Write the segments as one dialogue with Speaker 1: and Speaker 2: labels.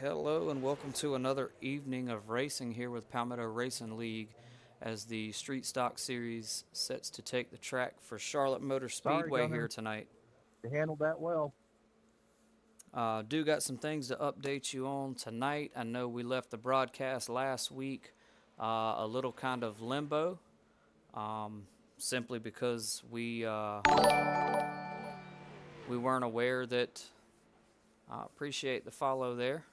Speaker 1: Hello and welcome to another evening of racing here with Palmetto Racing League as the StreetStock series sets to take the track for Charlotte Motor
Speaker 2: Sorry,
Speaker 1: Speedway here
Speaker 2: Gunner.
Speaker 1: tonight.
Speaker 2: You handled that well.
Speaker 1: Do got some things to update you on tonight. I know we left the broadcast last week a little kind of limbo, simply because we weren't aware that. Appreciate the follow there.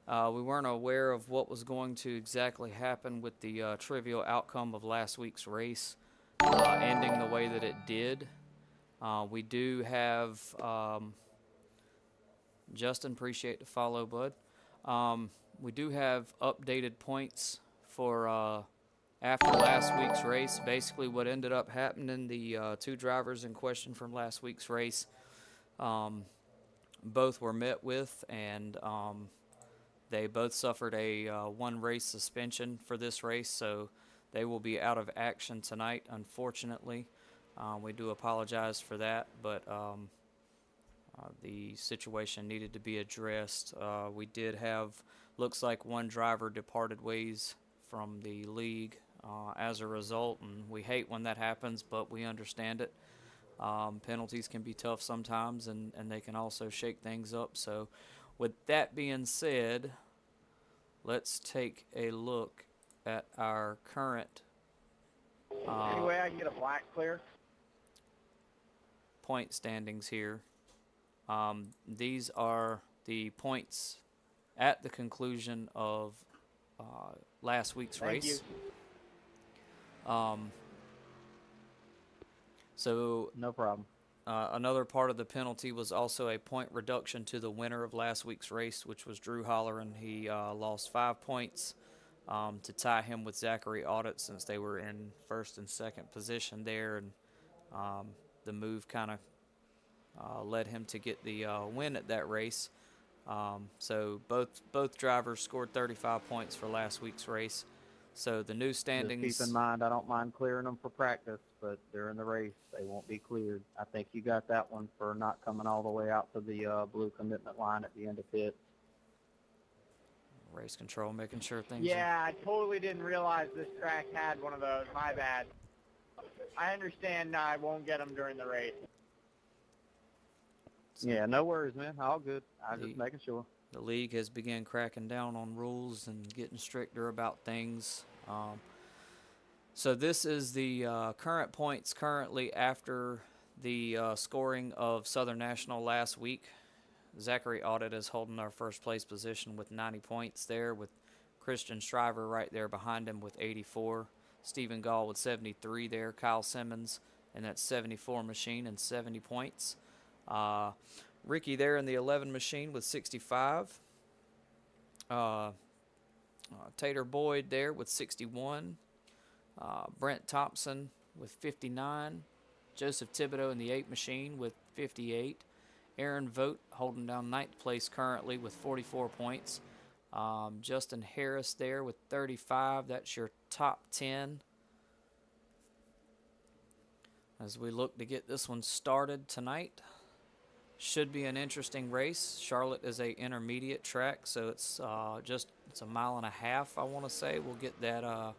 Speaker 1: We weren't aware of what was going to exactly happen with the trivial outcome of last week's race ending the way that it did. We do have Justin, appreciate the follow, bud. We do have updated points for after last week's race. Basically, what ended up happening, the two drivers in question from last week's race, both were met with, and they both suffered a one race suspension for this race, so they will be out of action tonight, unfortunately. We do apologize for that, but the situation needed to be addressed. We did have, looks like one driver departed ways from the league as a result, and we hate when that happens, but we understand it. Penalties can be tough sometimes, and they can also shake things up. So with that being said, let's take a look at our current
Speaker 2: Any way I can get a black clear?
Speaker 1: point standings here. These are the points at the conclusion of last week's
Speaker 2: Thank
Speaker 1: race.
Speaker 2: you.
Speaker 1: So
Speaker 2: No problem.
Speaker 1: another part of the penalty was also a point reduction to the winner of last week's race, which was Drew Holleran. He lost 5 points to tie him with Zachary Audit, since they were in first and second position there, and the move kind of led him to get the win at that race. So both drivers scored 35 points for last week's race. So the new standings.
Speaker 2: Just keep in mind, I don't mind clearing them for practice, but during the race, they won't be cleared. I think you got that one for not coming all the way out to the blue commitment line at the end of pit.
Speaker 1: Race control, making sure things.
Speaker 3: Yeah, I totally didn't realize this track had one of those. My bad. I understand I won't get them during the race.
Speaker 2: Yeah, no worries, man. All good. I'm just making sure.
Speaker 1: The league has begun cracking down on rules and getting stricter about things. So this is the current points currently after the scoring of Southern National last week. Zachary Audit is holding our first place position with 90 points there, with Christian Shriver right there behind him with 84. Stephen Gall with 73 there. Kyle Simmons in that 74 machine and 70 points. Ricky there in the 11 machine with 65. Tater Boyd there with 61. Brent Thompson with 59. Joseph Thibodeau in the 8 machine with 58. Aaron Vogt holding down 9th place currently with 44 points. Justin Harris there with 35. That's your top 10. As we look to get this one started tonight. Should be an interesting race. Charlotte is a intermediate track, so it's it's a mile and a half, I want to say. We'll get that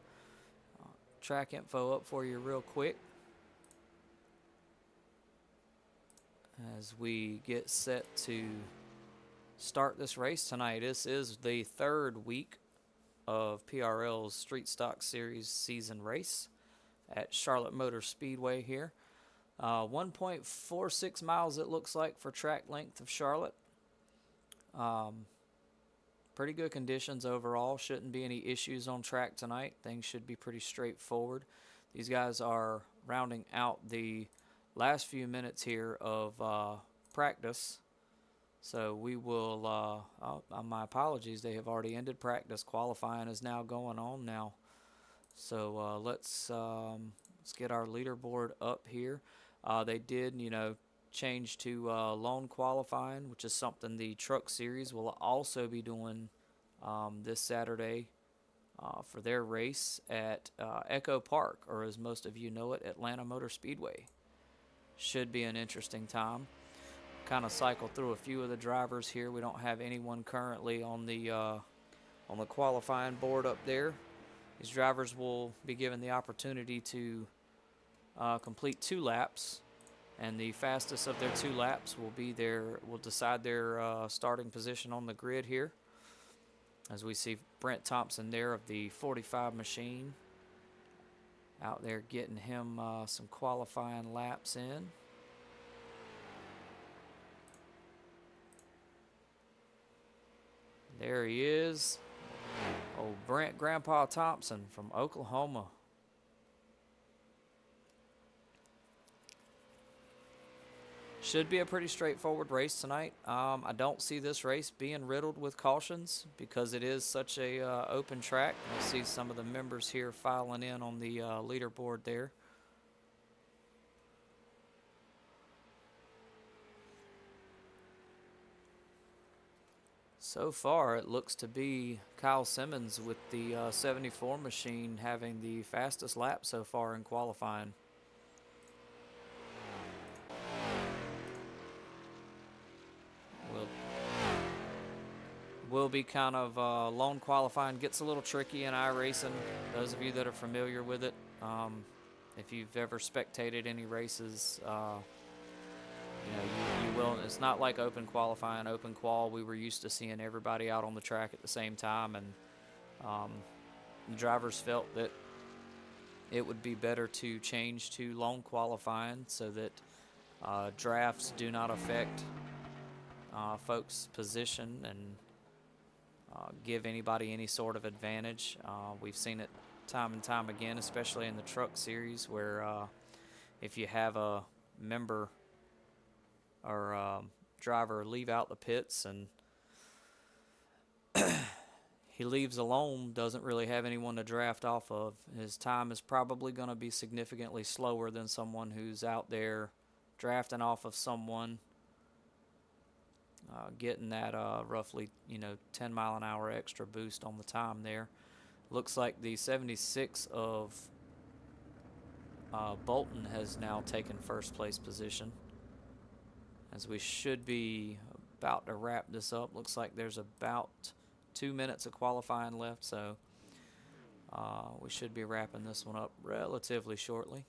Speaker 1: track info up for you real quick as we get set to start this race tonight. This is the third week of PRL's Street Stock Series season race at Charlotte Motor Speedway here. 1.46 miles it looks like for track length of Charlotte. Pretty good conditions overall. Shouldn't be any issues on track tonight. Things should be pretty straightforward. These guys are rounding out the last few minutes here of practice. So we will, my apologies, they have already ended practice. Qualifying is now going on now. So let's get our leaderboard up here. They did, change to lone qualifying, which is something the Truck Series will also be doing this Saturday for their race at Echo Park, or as most of you know it, Atlanta Motor Speedway. Should be an interesting time. kind of cycle through a few of the drivers here. We don't have anyone currently on the qualifying board up there. These drivers will be given the opportunity to complete 2 laps, and the fastest of their 2 laps will decide their starting position on the grid here. As we see Brent Thompson there of the 45 machine out there getting him some qualifying laps in. There he is. Old Brent Grandpa Thompson from Oklahoma. Should be a pretty straightforward race tonight. I don't see this race being riddled with cautions because it is such a open track. I see some of the members here filing in on the leaderboard there. So far, it looks to be Kyle Simmons with the 74 machine having the fastest lap so far in qualifying. Will be kind of lone qualifying. Gets a little tricky in iRacing. Those of you that are familiar with it, if you've ever spectated any races, you will. It's not like open qualifying. Open qual, we were used to seeing everybody out on the track at the same time, and the drivers felt that it would be better to change to lone qualifying so that drafts do not affect folks' position and give anybody any sort of advantage. We've seen it time and time again, especially in the truck series, where if you have a member or driver leave out the pits and he leaves alone, doesn't really have anyone to draft off of, his time is probably going to be significantly slower than someone who's out there drafting off of someone, getting that roughly 10 mile an hour extra boost on the time there. Looks like the 76 of Bolton has now taken first place position, as we should be about to wrap this up. Looks like there's about 2 minutes of qualifying left, so we should be wrapping this one up relatively shortly.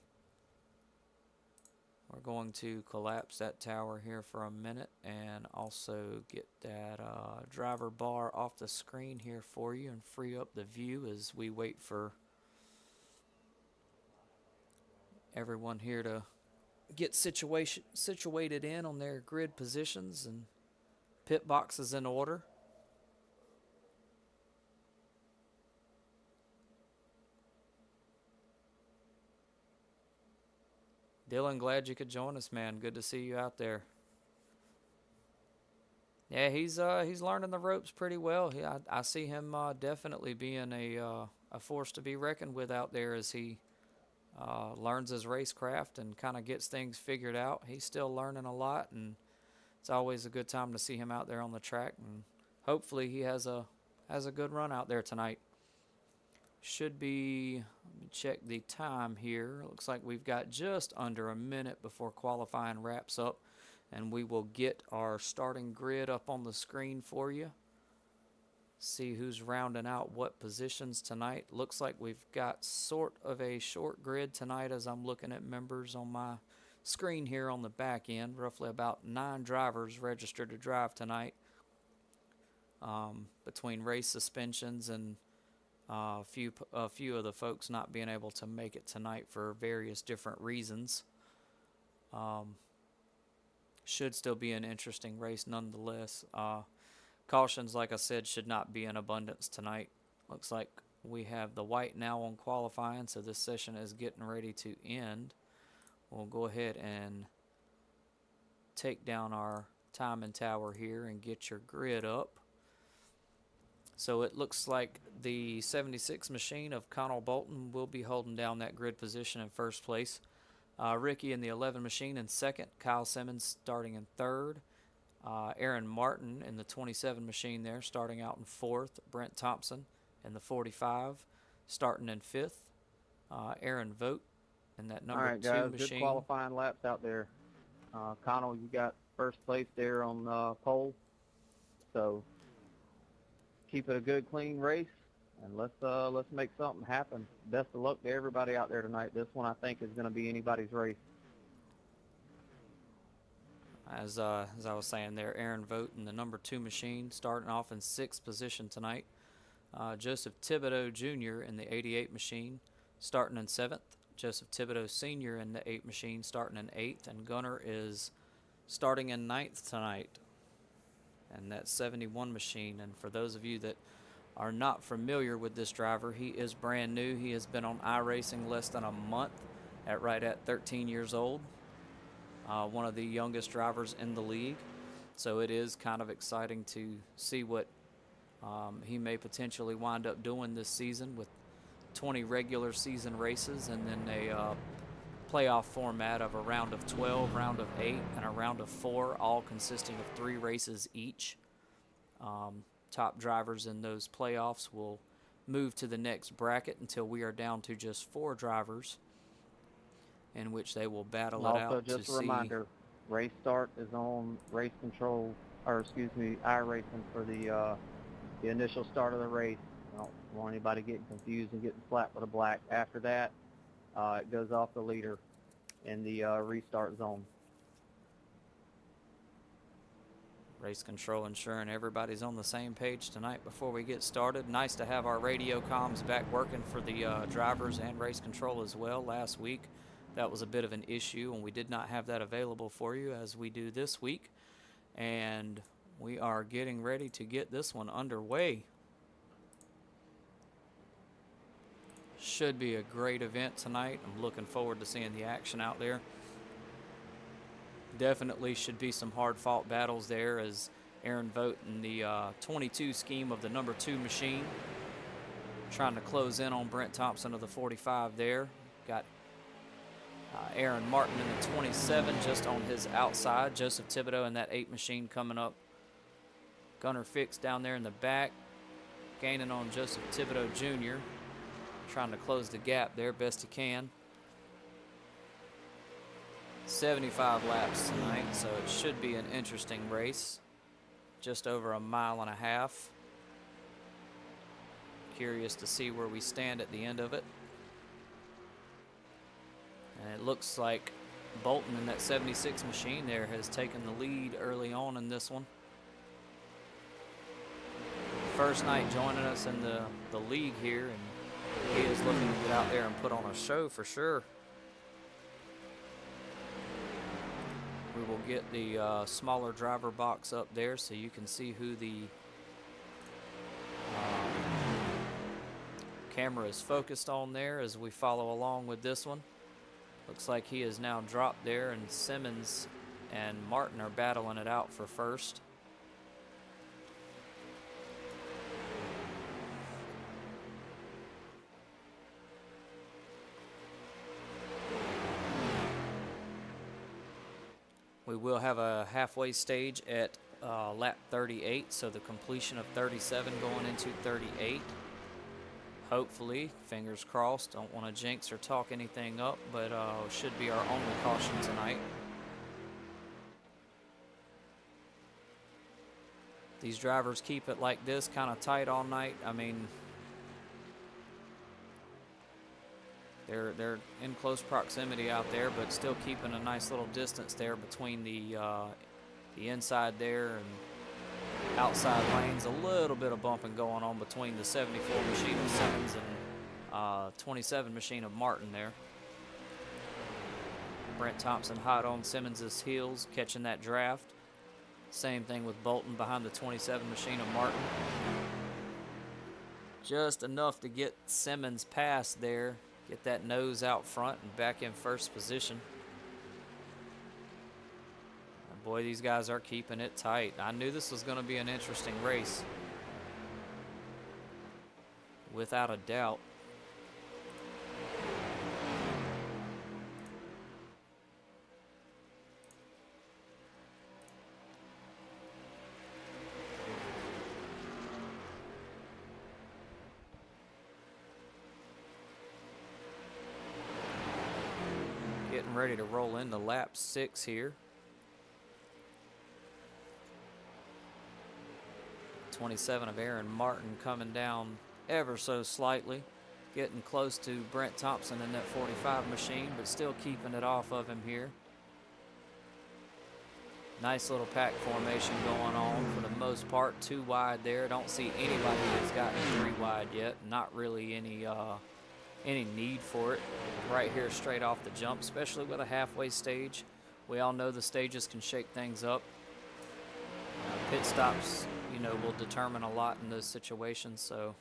Speaker 1: We're going to collapse that tower here for a minute and also get that driver bar off the screen here for you and free up the view as we wait for everyone here to get situated in on their grid positions and pit boxes in order. Dylan, glad you could join us, man. Good to see you out there. Yeah, he's learning the ropes pretty well. I see him definitely being a force to be reckoned with out there as he learns his racecraft and kind of gets things figured out. He's still learning a lot, and it's always a good time to see him out there on the track. And hopefully he has a good run out there tonight. Should be, let me check the time here. Looks like we've got just under a minute before qualifying wraps up, and we will get our starting grid up on the screen for you. See who's rounding out what positions tonight. Looks like we've got sort of a short grid tonight as I'm looking at members on my screen here on the back end. Roughly about 9 drivers registered to drive tonight, between race suspensions and a few of the folks not being able to make it tonight for various different reasons. Should still be an interesting race nonetheless. Cautions, like I said, should not be in abundance tonight. Looks like we have the white now on qualifying, so this session is getting ready to end. We'll go ahead and take down our timing tower here and get your grid up. So it looks like the 76 machine of Connell Bolton will be holding down that grid position in first place. Ricky in the 11 machine in second. Kyle Simmons starting in third. Aaron Martin in the 27 machine there starting out in fourth. Brent Thompson in the 45 starting in fifth. Aaron Vogt in that number 2
Speaker 2: machine. All right, guys,
Speaker 1: machine.
Speaker 2: good qualifying laps out there. Connell, you got first place there on pole. So keep it a good, clean race, and let's make something happen. Best of luck to everybody out there tonight. This one I think is going to be anybody's race.
Speaker 1: As I was saying there, Aaron Vogt in the number 2 machine, starting off in 6th position tonight. Joseph Thibodeau Jr. in the 88 machine, starting in 7th. Joseph Thibodeau Sr. in the 8 machine, starting in 8th. And Gunner is starting in 9th tonight, and that 71 machine. And for those of you that are not familiar with this driver, he is brand new. He has been on iRacing less than a month, right at 13 years old. One of the youngest drivers in the league. So it is kind of exciting to see what he may potentially wind up doing this season with 20 regular season races and then a playoff format of a round of 12, round of 8, and a round of 4, all consisting of 3 races each. Top drivers in those playoffs will move to the next bracket until we are down to just 4 drivers, in which they will battle it out to see.
Speaker 2: Also, just a reminder, race start is on race control, or excuse me, iRacing for the initial start of the race. I don't want anybody getting confused and getting slapped with a black. After that, it goes off the leader in the restart zone.
Speaker 1: Race control ensuring everybody's on the same page tonight before we get started. Nice to have our radio comms back working for the drivers and race control as well. Last week that was a bit of an issue, and we did not have that available for you as we do this week. And we are getting ready to get this one underway. Should be a great event tonight. I'm looking forward to seeing the action out there. Definitely should be some hard-fought battles there, as Aaron Vogt in the 22 scheme of the number 2 machine, trying to close in on Brent Thompson of the 45 there. Got Aaron Martin in the 27 just on his outside. Joseph Thibodeau in that 8 machine coming up. Gunner Fix down there in the back, gaining on Joseph Thibodeau Jr., trying to close the gap there best he can. 75 laps tonight, so it should be an interesting race. Just over a mile and a half. Curious to see where we stand at the end of it. And it looks like Bolton in that 76 machine there has taken the lead early on in this one. First night joining us in the league here, and he is looking to get out there and put on a show for sure. We will get the smaller driver box up there so you can see who the camera is focused on there as we follow along with this one. Looks like he is now dropped there, and Simmons and Martin are battling it out for first. We will have a halfway stage at lap 38, so the completion of 37 going into 38. Hopefully, fingers crossed, don't want to jinx or talk anything up, but should be our only caution tonight. These drivers keep it like this, kind of tight all night. I mean, they're in close proximity out there, but still keeping a nice little distance there between the inside there and outside lanes. A little bit of bumping going on between the 74 machine of Simmons and 27 machine of Martin there. Brent Thompson hot on Simmons' heels, catching that draft. Same thing with Bolton behind the 27 machine of Martin. Just enough to get Simmons past there. Get that nose out front and back in first position. And boy, these guys are keeping it tight. I knew this was going to be an interesting race, without a doubt. Getting ready to roll into lap 6 here. 27 of Aaron Martin coming down ever so slightly, getting close to Brent Thompson in that 45 machine, but still keeping it off of him here. Nice little pack formation going on for the most part. 2 wide there. Don't see anybody that's gotten 3 wide yet. Not really any need for it right here straight off the jump, especially with a halfway stage. We all know the stages can shake things up. Pit stops, you know, will determine a lot in those situations. So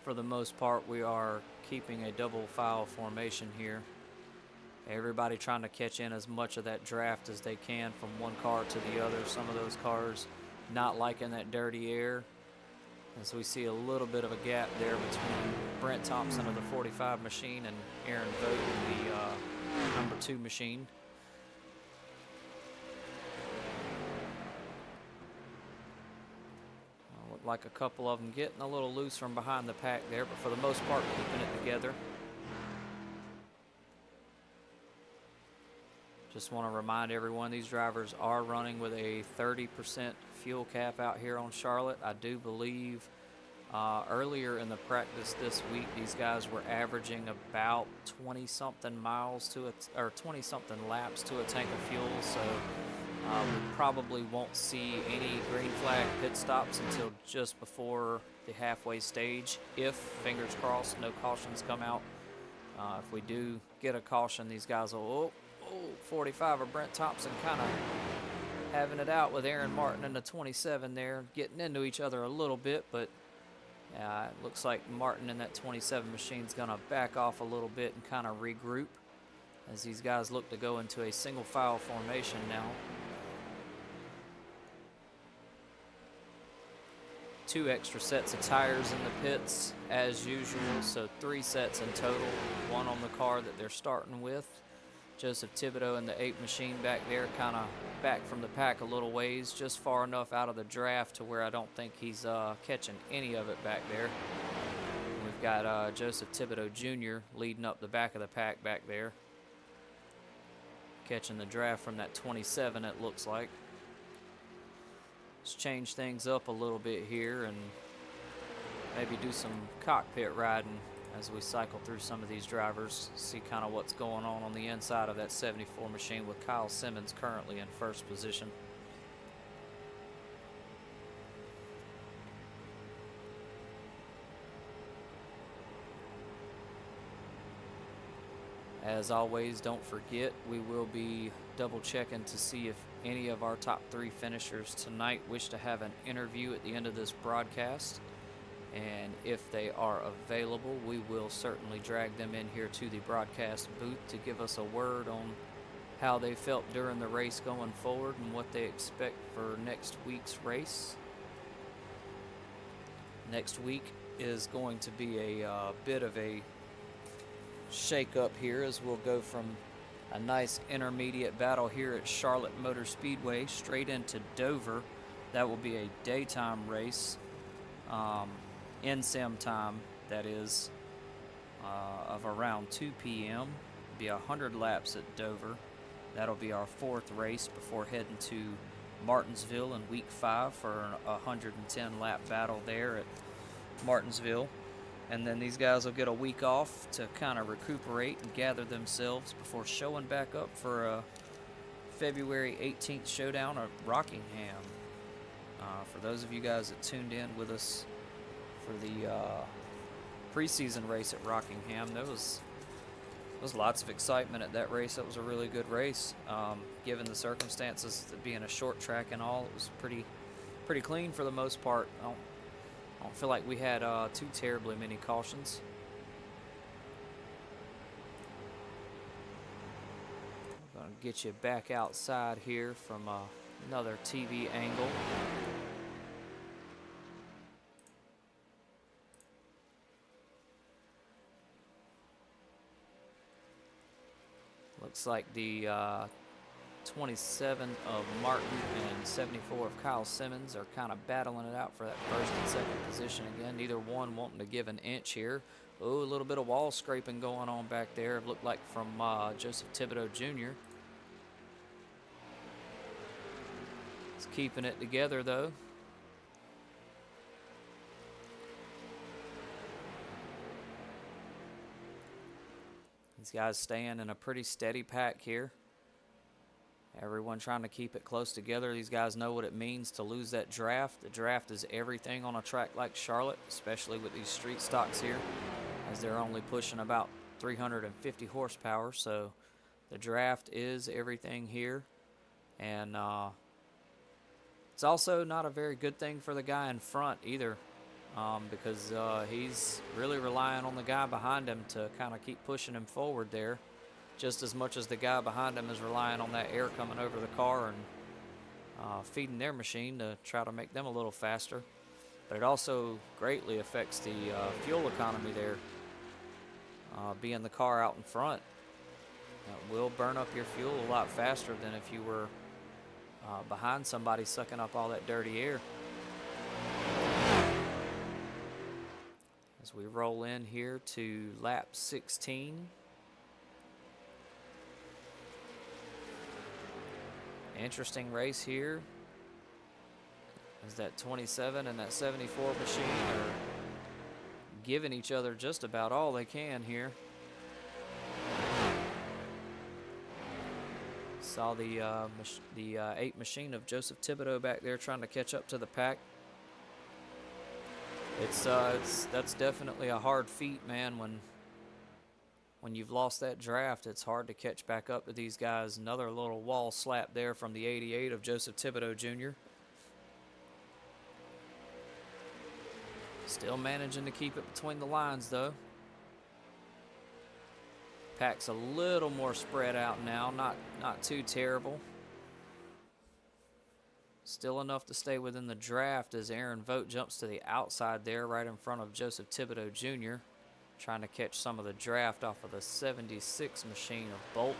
Speaker 1: for the most part, we are keeping a double file formation here. Everybody trying to catch in as much of that draft as they can from one car to the other. Some of those cars not liking that dirty air. And so we see a little bit of a gap there between Brent Thompson of the 45 machine and Aaron Vogt in the number 2 machine. Look like a couple of them getting a little loose from behind the pack there, but for the most part keeping it together. Just want to remind everyone these drivers are running with a 30% fuel cap out here on Charlotte. I do believe earlier in the practice this week, these guys were averaging about 20-something miles to or 20-something laps to a tank of fuel. So we probably won't see any green flag pit stops until just before the halfway stage. If, fingers crossed, no cautions come out. If we do get a caution, these guys will, 45 of Brent Thompson kind of having it out with Aaron Martin and the 27 there, getting into each other a little bit, but it looks like Martin in that 27 machine is going to back off a little bit and kind of regroup as these guys look to go into a single file formation now. 2 extra sets of tires in the pits as usual, so 3 sets in total, 1 on the car that they're starting with. Joseph Thibodeau in the 8 machine back there, kind of back from the pack a little ways, just far enough out of the draft to where I don't think he's catching any of it back there. We've got Joseph Thibodeau Jr. leading up the back of the pack back there, catching the draft from that 27, it looks like. Let's change things up a little bit here and maybe do some cockpit riding as we cycle through some of these drivers, see kind of what's going on the inside of that 74 machine with Kyle Simmons currently in first position. As always, don't forget, we will be double checking to see if any of our top 3 finishers tonight wish to have an interview at the end of this broadcast. And if they are available, we will certainly drag them in here to the broadcast booth to give us a word on how they felt during the race going forward and what they expect for next week's race. Next week is going to be a bit of a shake-up here as we'll go from a nice intermediate battle here at Charlotte Motor Speedway straight into Dover. That will be a daytime race. In-sim time, that is, of around 2 p.m. Be 100 laps at Dover. That'll be our 4th race before heading to Martinsville in week 5 for a 110 lap battle there at Martinsville. And then these guys will get a week off to kind of recuperate and gather themselves before showing back up for a February 18th showdown at Rockingham. For those of you guys that tuned in with us for the preseason race at Rockingham, there was lots of excitement at that race. That was a really good race, given the circumstances, that being a short track and all. It was pretty clean for the most part. I don't feel like we had too terribly many cautions. I'm gonna get you back outside here from another TV angle. Looks like the 27 of Martin and 74 of Kyle Simmons are kind of battling it out for that first and second position again. Neither one wanting to give an inch here. Oh, a little bit of wall scraping going on back there. It looked like from Joseph Thibodeau Jr. He's keeping it together though. These guys staying in a pretty steady pack here. Everyone trying to keep it close together. These guys know what it means to lose that draft. The draft is everything on a track like Charlotte, especially with these street stocks here, as they're only pushing about 350 horsepower. So the draft is everything here. And it's also not a very good thing for the guy in front either, because he's really relying on the guy behind him to kind of keep pushing him forward there, just as much as the guy behind him is relying on that air coming over the car and feeding their machine to try to make them a little faster. But it also greatly affects the fuel economy there. Being the car out in front will burn up your fuel a lot faster than if you were behind somebody sucking up all that dirty air. As we roll in here to lap 16. Interesting race here, as that 27 and that 74 machine are giving each other just about all they can here. Saw the 8 machine of Joseph Thibodeau back there trying to catch up to the pack. That's definitely a hard feat, man. When you've lost that draft, it's hard to catch back up to these guys. Another little wall slap there from the 88 of Joseph Thibodeau Jr. Still managing to keep it between the lines, though. Pack's a little more spread out now, not too terrible. Still enough to stay within the draft as Aaron Vogt jumps to the outside there, right in front of Joseph Thibodeau Jr., trying to catch some of the draft off of the 76 machine of Bolton.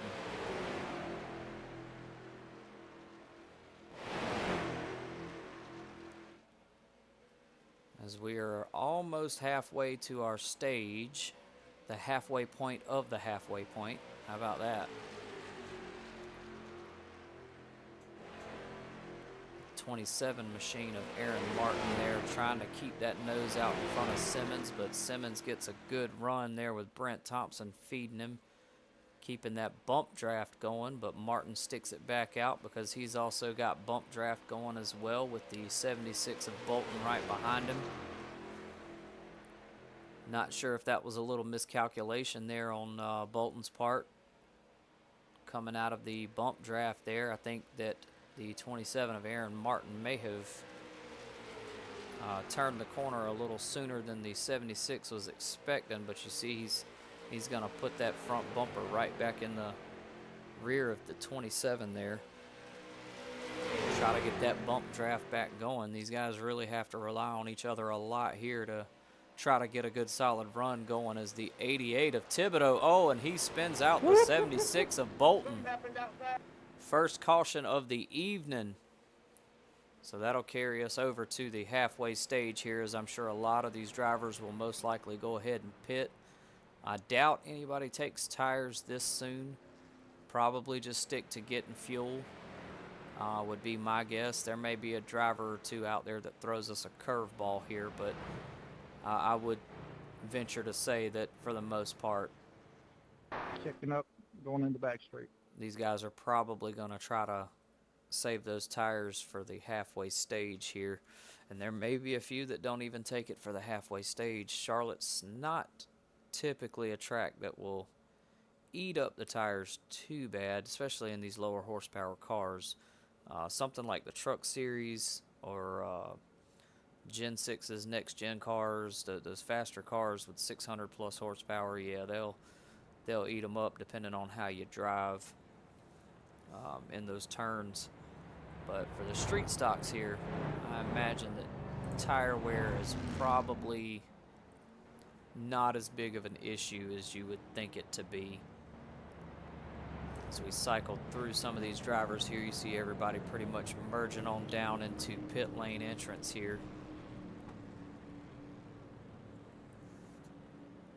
Speaker 1: As we are almost halfway to our stage, the halfway point of the halfway point. How about that? 27 machine of Aaron Martin there, trying to keep that nose out in front of Simmons, but Simmons gets a good run there with Brent Thompson feeding him, keeping that bump draft going, but Martin sticks it back out because he's also got bump draft going as well with the 76 of Bolton right behind him. Not sure if that was a little miscalculation there on Bolton's part coming out of the bump draft there. I think that the 27 of Aaron Martin may have turned the corner a little sooner than the 76 was expecting, but you see he's going to put that front bumper right back in the rear of the 27 there. Try to get that bump draft back going. These guys really have to rely on each other a lot here to try to get a good solid run going, as the 88 of Thibodeau, oh, and he spins out the 76 of Bolton. First caution of the evening. So that'll carry us over to the halfway stage here, as I'm sure a lot of these drivers will most likely go ahead and pit. I doubt anybody takes tires this soon. Probably just stick to getting fuel, would be my guess. There may be a driver or two out there that throws us a curveball here, but I would venture to say that for the most part,
Speaker 2: Checking up, going into back straight.
Speaker 1: these guys are probably going to try to save those tires for the halfway stage here. And there may be a few that don't even take it for the halfway stage. Charlotte's not typically a track that will eat up the tires too bad, especially in these lower horsepower cars. Something like the Truck Series or Gen 6's next gen cars, those faster cars with 600 plus horsepower, yeah, they'll eat them up depending on how you drive in those turns. But for the street stocks here, I imagine that tire wear is probably not as big of an issue as you would think it to be. As we cycle through some of these drivers here, you see everybody pretty much merging on down into pit lane entrance here.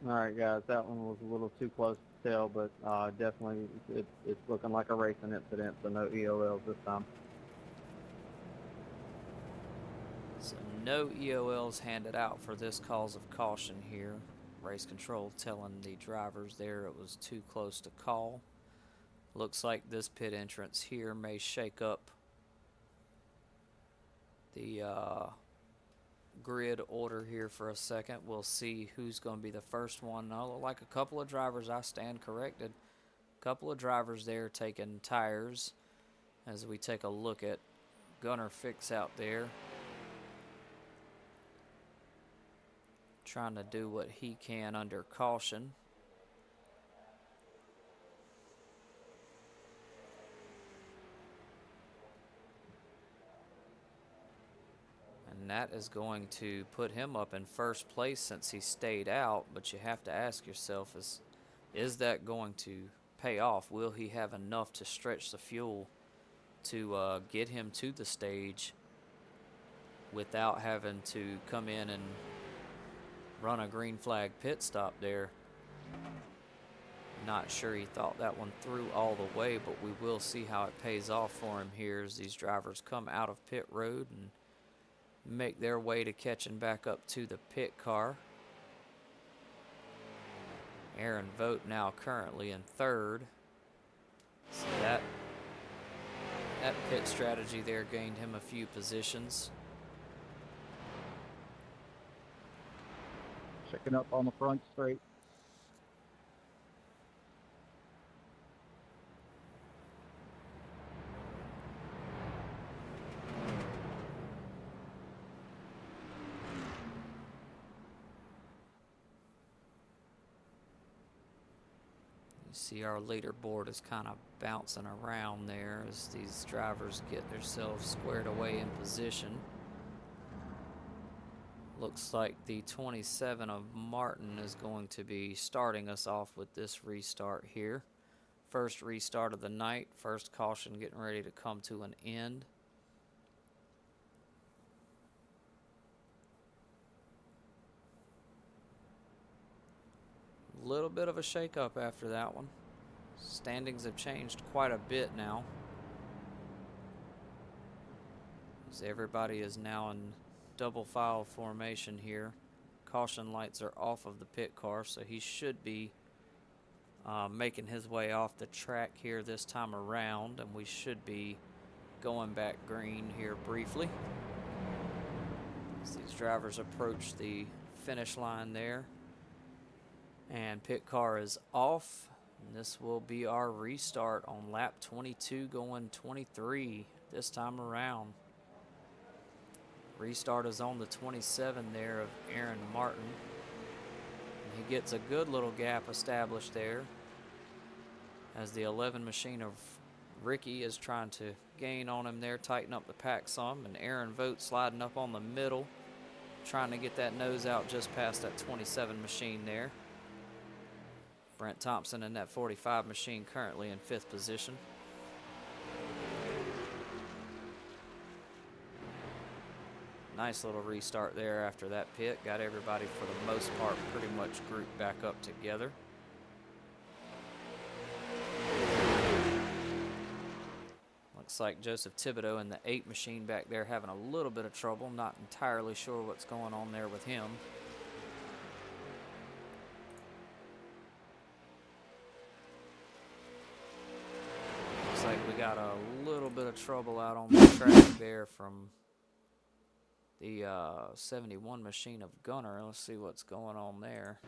Speaker 2: All right, guys, that one was a little too close to tell, but definitely it's looking like a racing incident, so no EOLs this time.
Speaker 1: So no EOLs handed out for this cause of caution here. Race control telling the drivers there it was too close to call. Looks like this pit entrance here may shake up the grid order here for a second. We'll see who's going to be the first one. Now, look like a couple of drivers, I stand corrected. A couple of drivers there taking tires as we take a look at Gunner Fix out there, trying to do what he can under caution. And that is going to put him up in first place since he stayed out, but you have to ask yourself, is that going to pay off? Will he have enough to stretch the fuel to get him to the stage without having to come in and run a green flag pit stop there? Not sure he thought that one through all the way, but we will see how it pays off for him here as these drivers come out of pit road and make their way to catching back up to the pit car. Aaron Vogt now currently in third. So that pit strategy there gained him a few positions.
Speaker 2: Checking up on the front straight.
Speaker 1: See our leaderboard is kind of bouncing around there as these drivers get themselves squared away in position. Looks like the 27 of Martin is going to be starting us off with this restart here. First restart of the night, first caution getting ready to come to an end. Little bit of a shakeup after that one. Standings have changed quite a bit now, as everybody is now in double file formation here. Caution lights are off of the pit car, so he should be making his way off the track here this time around, and we should be going back green here briefly as these drivers approach the finish line there. And pit car is off, and this will be our restart on lap 22 going 23 this time around. Restart is on the 27 there of Aaron Martin. And he gets a good little gap established there as the 11 machine of Ricky is trying to gain on him there, tighten up the pack some, and Aaron Vogt sliding up on the middle, trying to get that nose out just past that 27 machine there. Brent Thompson in that 45 machine currently in 5th position. Nice little restart there after that pit. Got everybody, for the most part, pretty much grouped back up together. Looks like Joseph Thibodeau in the 8 machine back there having a little bit of trouble. Not entirely sure what's going on there with him. We got a little bit of trouble out on the track there from the 71 machine of Gunner. Let's see what's going on there.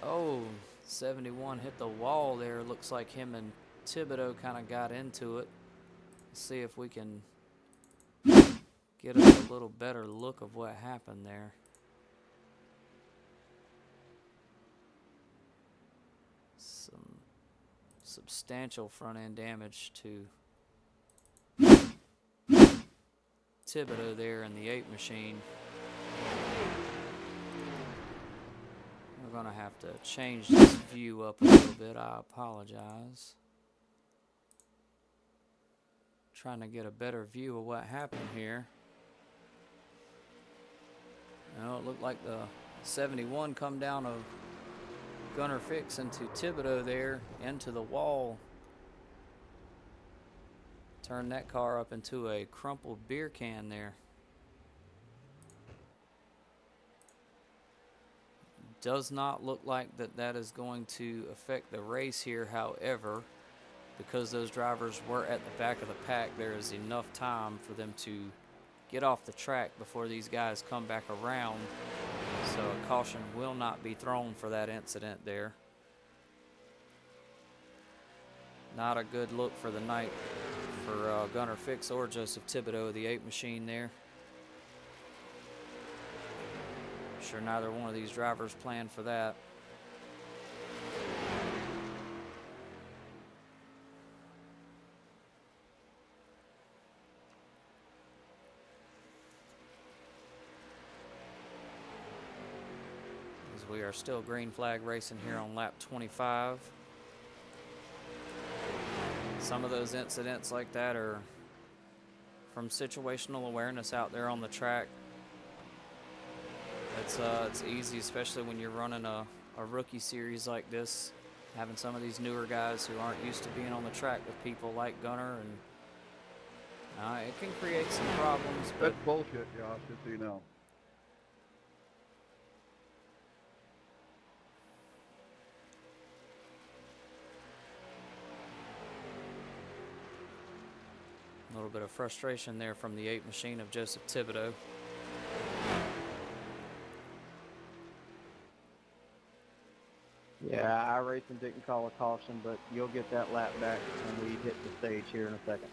Speaker 1: Oh, 71 hit the wall there. Looks like him and Thibodeau kind of got into it. Let's see if we can get us a little better look of what happened there. Some substantial front end damage to Thibodeau there in the 8 machine. We're gonna have to change this view up a little bit. I apologize. Trying to get a better view of what happened here. Now it looked like the 71 come down of Gunner Fix into Thibodeau there, into the wall. Turn that car up into a crumpled beer can there. Does not look like that is going to affect the race here. However, because those drivers were at the back of the pack, there is enough time for them to get off the track before these guys come back around. So a caution will not be thrown for that incident there. Not a good look for the night for Gunnar Fix or Joseph Thibodeau, the 8 machine there. Sure, neither one of these drivers planned for that. As we are still green flag racing here on lap 25. Some of those incidents like that are from situational awareness out there on the track. It's easy, especially when you're running a rookie series like this, having some of these newer guys who aren't used to being on the track with people like Gunnar, and it can create some problems. But
Speaker 4: that's bullshit, Josh, just so you know.
Speaker 1: a little bit of frustration there from the 8 machine of Joseph Thibodeau.
Speaker 2: Yeah, iRacing didn't call a caution, but you'll get that lap back when we hit the stage here in a second.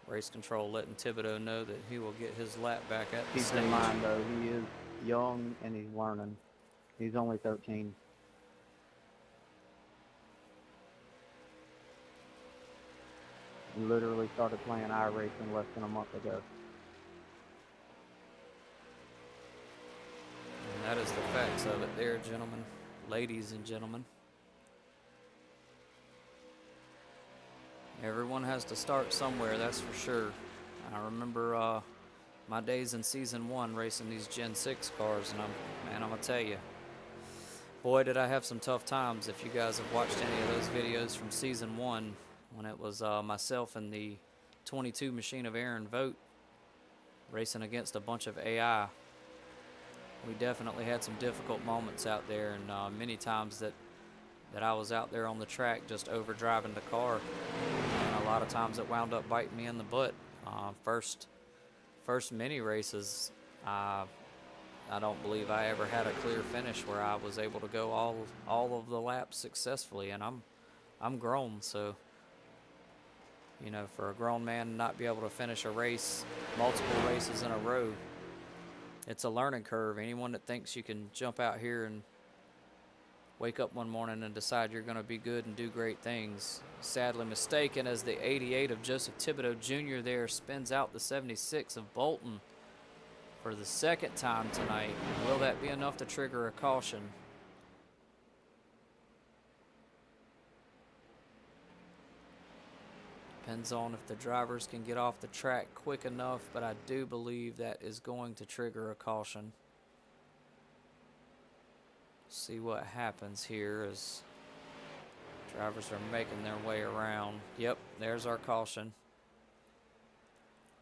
Speaker 1: Race control letting Thibodeau know that he will get his lap back at the
Speaker 2: Keep
Speaker 1: stage.
Speaker 2: in mind, though, he is young and he's learning. He's only 13. He literally started playing iRacing less than a month ago.
Speaker 1: And that is the facts of it there, gentlemen, ladies and gentlemen. Everyone has to start somewhere, that's for sure. I remember my days in Season 1 racing these Gen 6 cars, and I'm going to tell you, boy, did I have some tough times. If you guys have watched any of those videos from Season 1, when it was myself and the 22 machine of Aaron Vogt racing against a bunch of AI, we definitely had some difficult moments out there, and many times that I was out there on the track just overdriving the car, and a lot of times it wound up biting me in the butt. First mini races, I don't believe I ever had a clear finish where I was able to go all of the laps successfully, and I'm grown, so you know, for a grown man to not be able to finish a race, multiple races in a row, it's a learning curve. Anyone that thinks you can jump out here and wake up one morning and decide you're going to be good and do great things, sadly mistaken, as the 88 of Joseph Thibodeau Jr. there spins out the 76 of Bolton for the second time tonight. Will that be enough to trigger a caution? Depends on if the drivers can get off the track quick enough, but I do believe that is going to trigger a caution. See what happens here as drivers are making their way around. Yep, there's our caution.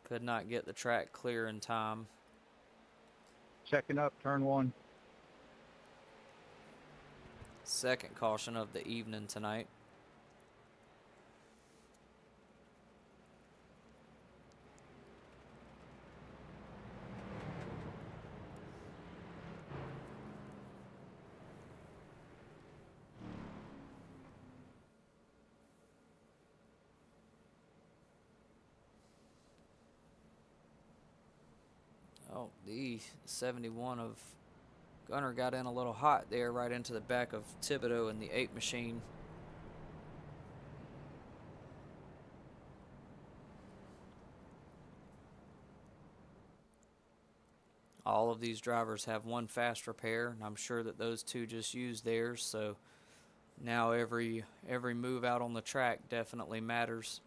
Speaker 1: Could not get the track clear in time.
Speaker 4: Checking up, turn 1.
Speaker 1: Second caution of the evening tonight. Oh, the 71 of Gunnar got in a little hot there, right into the back of Thibodeau and the 8 machine. All of these drivers have one fast repair, and I'm sure that those two just used theirs, so now every move out on the track definitely matters.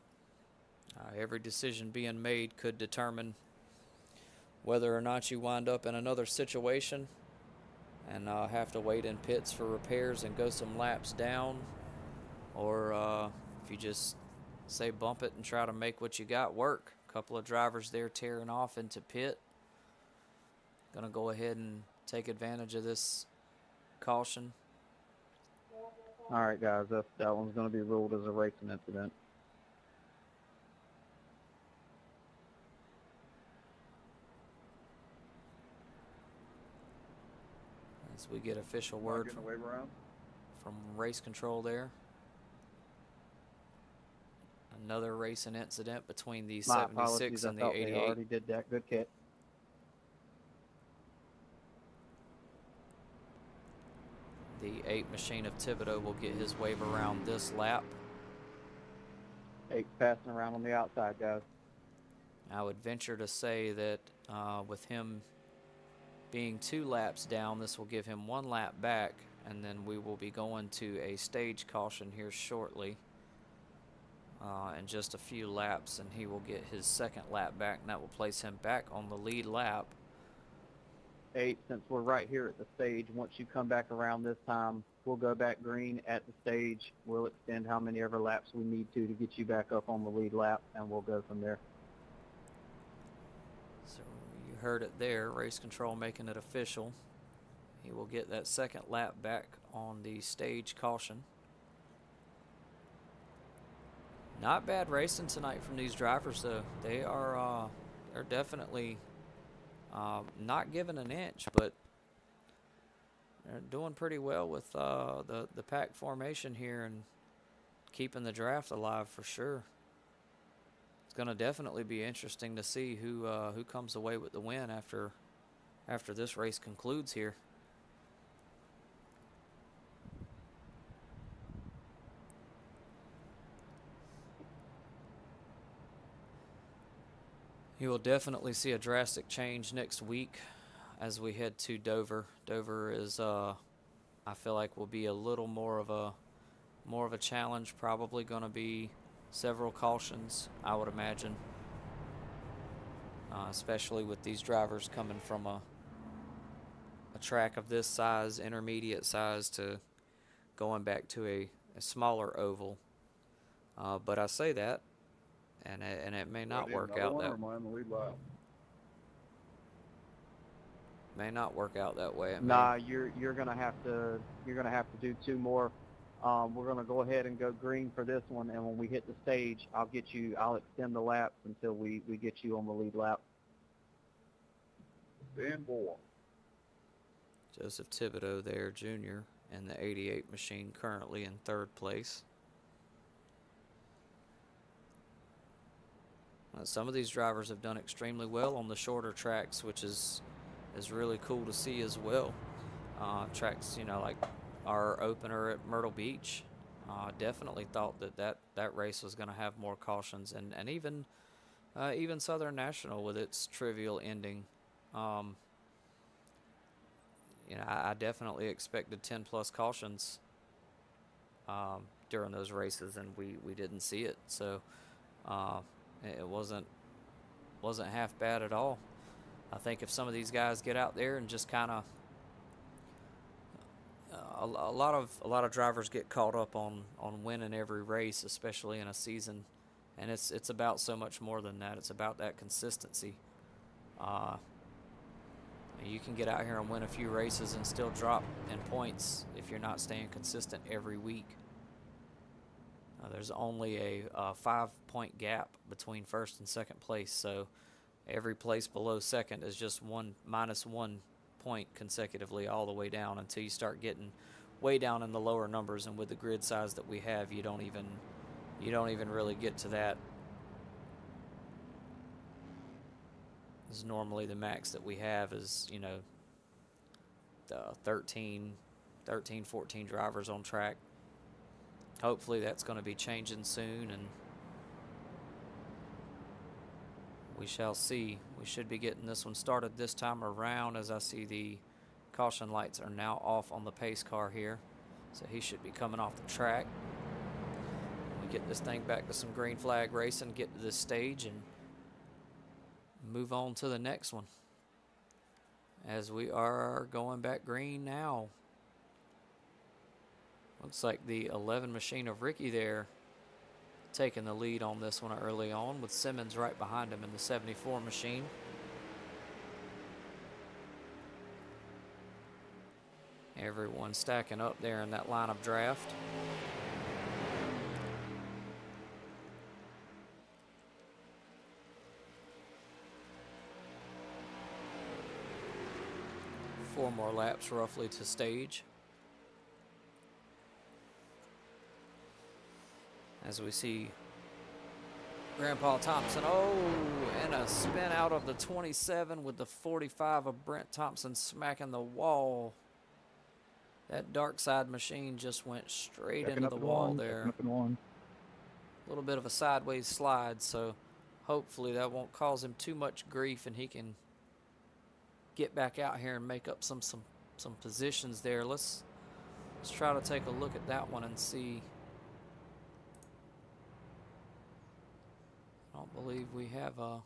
Speaker 1: Every decision being made could determine whether or not you wind up in another situation and have to wait in pits for repairs and go some laps down, or if you just say bump it and try to make what you got work. A couple of drivers there tearing off into pit. Gonna go ahead and take advantage of this caution.
Speaker 2: All right, guys, that one's going to be ruled as a racing incident.
Speaker 1: As we get official
Speaker 4: Not
Speaker 1: word
Speaker 4: getting the wave around.
Speaker 1: from race control there. Another racing incident between the
Speaker 2: My
Speaker 1: 76
Speaker 2: apologies, I
Speaker 1: and the
Speaker 2: thought they
Speaker 1: 88.
Speaker 2: already did that. Good catch.
Speaker 1: The 8 machine of Thibodeau will get his wave around this lap.
Speaker 2: 8's passing around on the outside, guys.
Speaker 1: I would venture to say that with him being 2 laps down, this will give him 1 lap back, and then we will be going to a stage caution here shortly in just a few laps, and he will get his 2nd lap back, and that will place him back on the lead lap.
Speaker 2: 8, since we're right here at the stage, once you come back around this time, we'll go back green at the stage. We'll extend how many ever laps we need to get you back up on the lead lap, and we'll go from there.
Speaker 1: So you heard it there, race control making it official. He will get that 2nd lap back on the stage caution. Not bad racing tonight from these drivers, though. They're definitely not giving an inch, but they're doing pretty well with the pack formation here and keeping the draft alive for sure. It's going to definitely be interesting to see who comes away with the win after this race concludes here. You will definitely see a drastic change next week as we head to Dover. Dover is, I feel like, will be a little more of a challenge. Probably going to be several cautions, I would imagine, especially with these drivers coming from a track of this size, intermediate size, to going back to a smaller oval. But I say that. And it may not work out that may not work out that way.
Speaker 2: Nah, you're gonna have to do 2 more. We're gonna go ahead and go green for this one, and when we hit the stage, I'll extend the laps until we get you on the lead lap.
Speaker 4: Stand 4.
Speaker 1: Joseph Thibodeau there, Jr., in the 88 machine, currently in 3rd place. Some of these drivers have done extremely well on the shorter tracks, which is really cool to see as well. Tracks, like our opener at Myrtle Beach, definitely thought that race was going to have more cautions, and even Southern National with its trivial ending. I definitely expected 10+ cautions during those races, and we didn't see it. So. It wasn't half bad at all. I think if some of these guys get out there and just kind of a lot of drivers get caught up on winning every race, especially in a season, and it's about so much more than that. It's about that consistency. You can get out here and win a few races and still drop in points if you're not staying consistent every week. There's only a 5-point gap between 1st and 2nd place, so every place below 2nd is just -1 point consecutively all the way down until you start getting way down in the lower numbers. And with the grid size that we have, you don't even really get to that. This is normally the max that we have is the 13, 14 drivers on track. Hopefully that's going to be changing soon, and we shall see. We should be getting this one started this time around, as I see the caution lights are now off on the pace car here. So he should be coming off the track. We get this thing back to some green flag racing, get to this stage, and move on to the next one, as we are going back green now. Looks like the 11 machine of Ricky there taking the lead on this one early on, with Simmons right behind him in the 74 machine. Everyone stacking up there in that lineup draft. Four more laps roughly to stage. As we see Grandpa Thompson, and a spin out of the 27 with the 45 of Brent Thompson smacking the wall. That dark side machine just went straight into the wall there. A little bit of a sideways slide, so hopefully that won't cause him too much grief and he can get back out here and make up some positions there. Let's try to take a look at that one and see. I don't believe we have I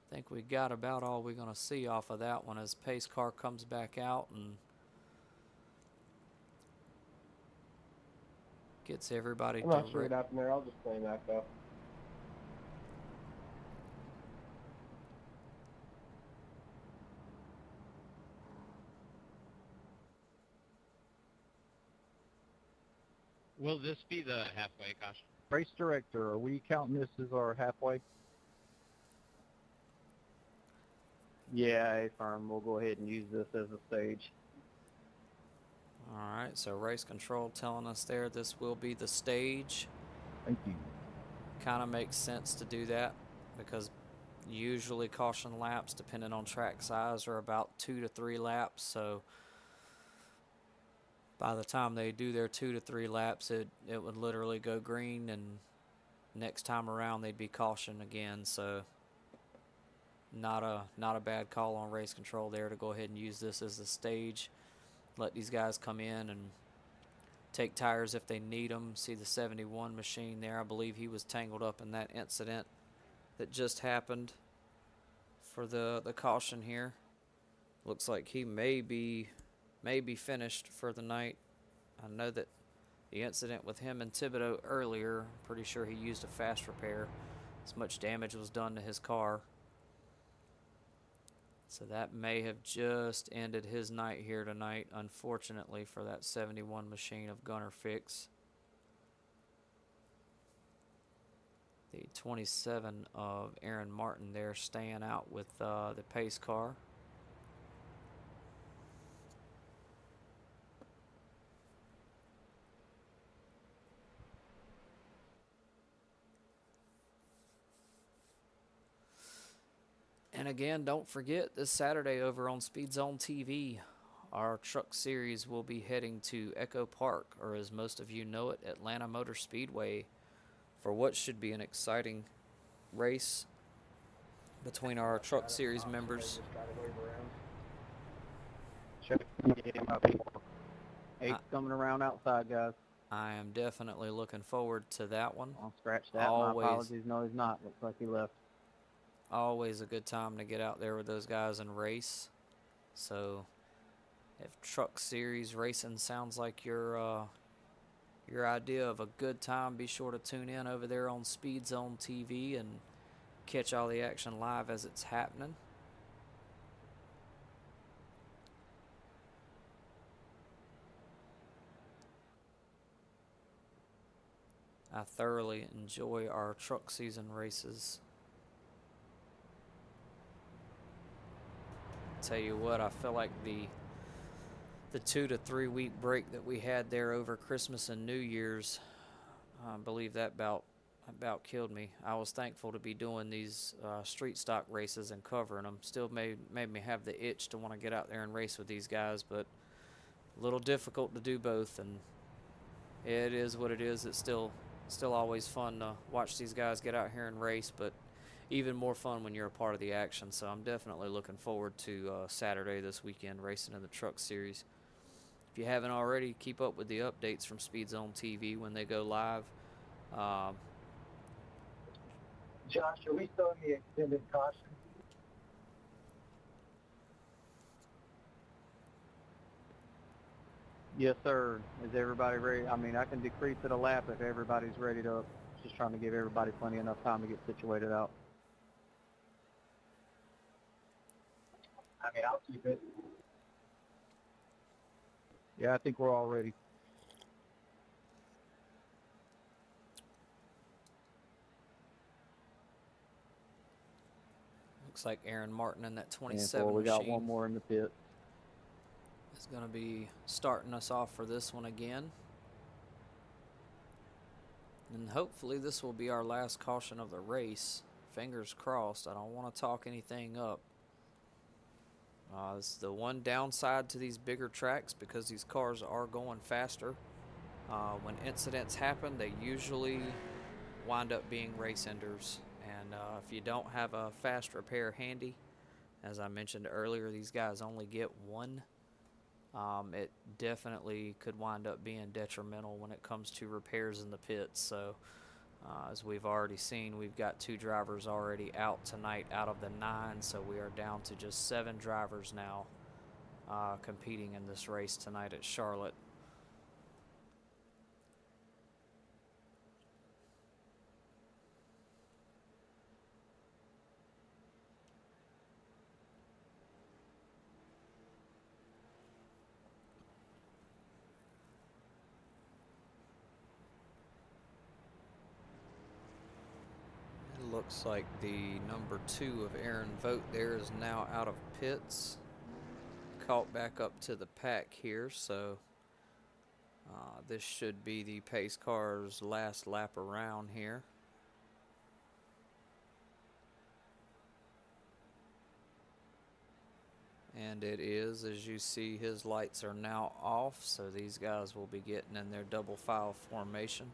Speaker 1: think we got about all we're going to see off of that one as pace car comes back out and gets everybody.
Speaker 5: I'm not sure what happened there. I'll just play back up.
Speaker 6: Will this be the halfway caution?
Speaker 4: Race director, are we counting this as our halfway?
Speaker 2: Yeah, A-Firm, we'll go ahead and use this as a stage.
Speaker 1: All right, so race control telling us there this will be the stage.
Speaker 4: Thank you.
Speaker 1: Kind of makes sense to do that because usually caution laps, depending on track size, are about 2 to 3 laps. So by the time they do their 2 to 3 laps, it would literally go green, and next time around they'd be caution again. So not a bad call on race control there to go ahead and use this as a stage. Let these guys come in and take tires if they need them. See the 71 machine there. I believe he was tangled up in that incident that just happened for the caution here. Looks like he may be finished for the night. I know that the incident with him and Thibodeau earlier, I'm pretty sure he used a fast repair. As much damage was done to his car. So that may have just ended his night here tonight, unfortunately, for that 71 machine of Gunner Fix. The 27 of Aaron Martin there staying out with the pace car. And again, don't forget, this Saturday over on Speed Zone TV, our truck series will be heading to Echo Park, or as most of you know it, Atlanta Motor Speedway, for what should be an exciting race between our truck series members.
Speaker 2: Check Eight's coming around outside, guys.
Speaker 1: I am definitely looking forward to that one.
Speaker 2: I'll scratch that.
Speaker 1: Always.
Speaker 2: My apologies. No, he's not. Looks like he left.
Speaker 1: Always a good time to get out there with those guys and race. So if truck series racing sounds like your idea of a good time, be sure to tune in over there on Speed Zone TV and catch all the action live as it's happening. I thoroughly enjoy our truck season races. Tell you what, I feel like the 2 to 3 week break that we had there over Christmas and New Year's, I believe that about killed me. I was thankful to be doing these street stock races and covering them. Still made me have the itch to want to get out there and race with these guys, but a little difficult to do both, and it is what it is. It's still always fun to watch these guys get out here and race, but even more fun when you're a part of the action. So I'm definitely looking forward to Saturday this weekend racing in the truck series. If you haven't already, keep up with the updates from Speed Zone TV when they go live.
Speaker 5: Josh, are we still in the extended caution?
Speaker 2: Yes, sir. Is everybody ready? I mean, I can decrease it a lap if everybody's ready to. Just trying to give everybody plenty enough time to get situated out.
Speaker 5: I mean, I'll keep it.
Speaker 4: Yeah, I think we're all ready.
Speaker 1: Looks like Aaron Martin in that
Speaker 2: And
Speaker 1: 27
Speaker 2: we got
Speaker 1: machine
Speaker 2: one more in the pit.
Speaker 1: is going to be starting us off for this one again. And hopefully this will be our last caution of the race. Fingers crossed. I don't want to talk anything up. It's the one downside to these bigger tracks because these cars are going faster. When incidents happen, they usually wind up being race enders. And if you don't have a fast repair handy, as I mentioned earlier, these guys only get one. It definitely could wind up being detrimental when it comes to repairs in the pits. So as we've already seen, we've got 2 drivers already out tonight out of the 9, so we are down to just 7 drivers now competing in this race tonight at Charlotte. Looks like the number 2 of Aaron Vogt there is now out of pits. Caught back up to the pack here, so this should be the pace car's last lap around here. And it is, as you see, his lights are now off, so these guys will be getting in their double file formation.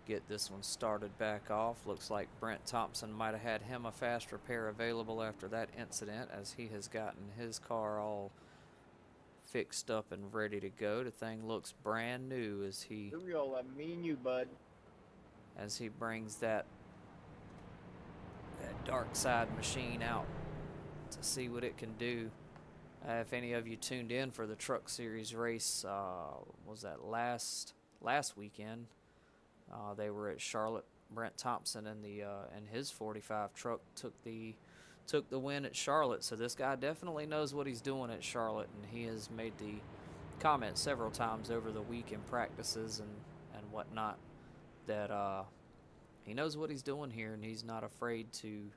Speaker 1: Get this one started back off. Looks like Brent Thompson might have had him a fast repair available after that incident, as he has gotten his car all fixed up and ready to go. The thing looks brand new as he
Speaker 3: Me and you, bud.
Speaker 1: brings that dark side machine out to see what it can do. If any of you tuned in for the Truck Series race, was that last weekend? They were at Charlotte. Brent Thompson in his 45 truck took the win at Charlotte. So this guy definitely knows what he's doing at Charlotte, and he has made the comment several times over the week in practices and whatnot that he knows what he's doing here, and he's not afraid to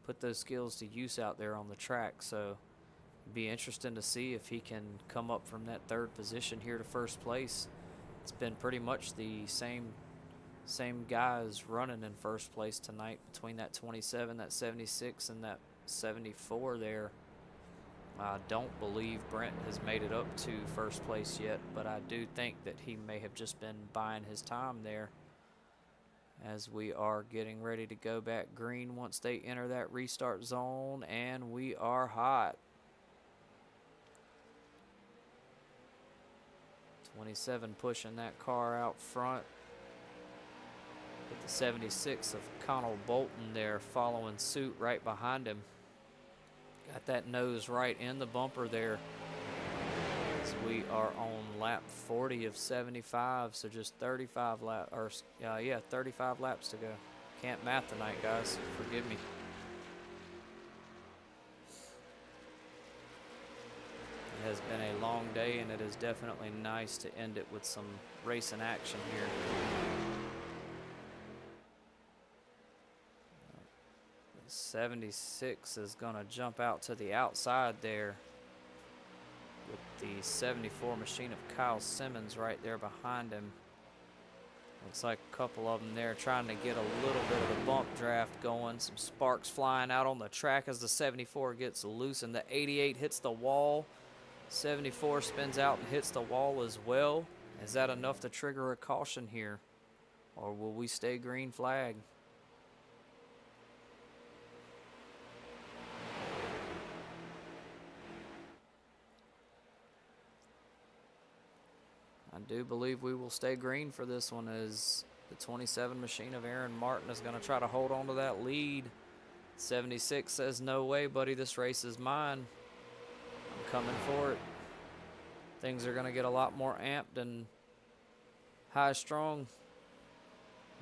Speaker 1: put those skills to use out there on the track. So it'd be interesting to see if he can come up from that 3rd position here to 1st place. It's been pretty much the same guys running in 1st place tonight between that 27, that 76, and that 74 there. I don't believe Brent has made it up to 1st place yet, but I do think that he may have just been buying his time there, as we are getting ready to go back green once they enter that restart zone, and we are hot. 27 pushing that car out front, with the 76 of Connell Bolton there following suit right behind him. Got that nose right in the bumper there, as we are on lap 40 of 75, so just 35 laps, or 35 laps to go. Can't math tonight, guys, forgive me. It has been a long day, and it is definitely nice to end it with some racing action here. 76 is going to jump out to the outside there, with the 74 machine of Kyle Simmons right there behind him. Looks like a couple of them there trying to get a little bit of the bump draft going. Some sparks flying out on the track as the 74 gets loose, and the 88 hits the wall. 74 spins out and hits the wall as well. Is that enough to trigger a caution here, or will we stay green flag? I do believe we will stay green for this one, as the 27 machine of Aaron Martin is going to try to hold on to that lead. 76 says, no way, buddy, this race is mine. I'm coming for it. things are going to get a lot more amped and high strung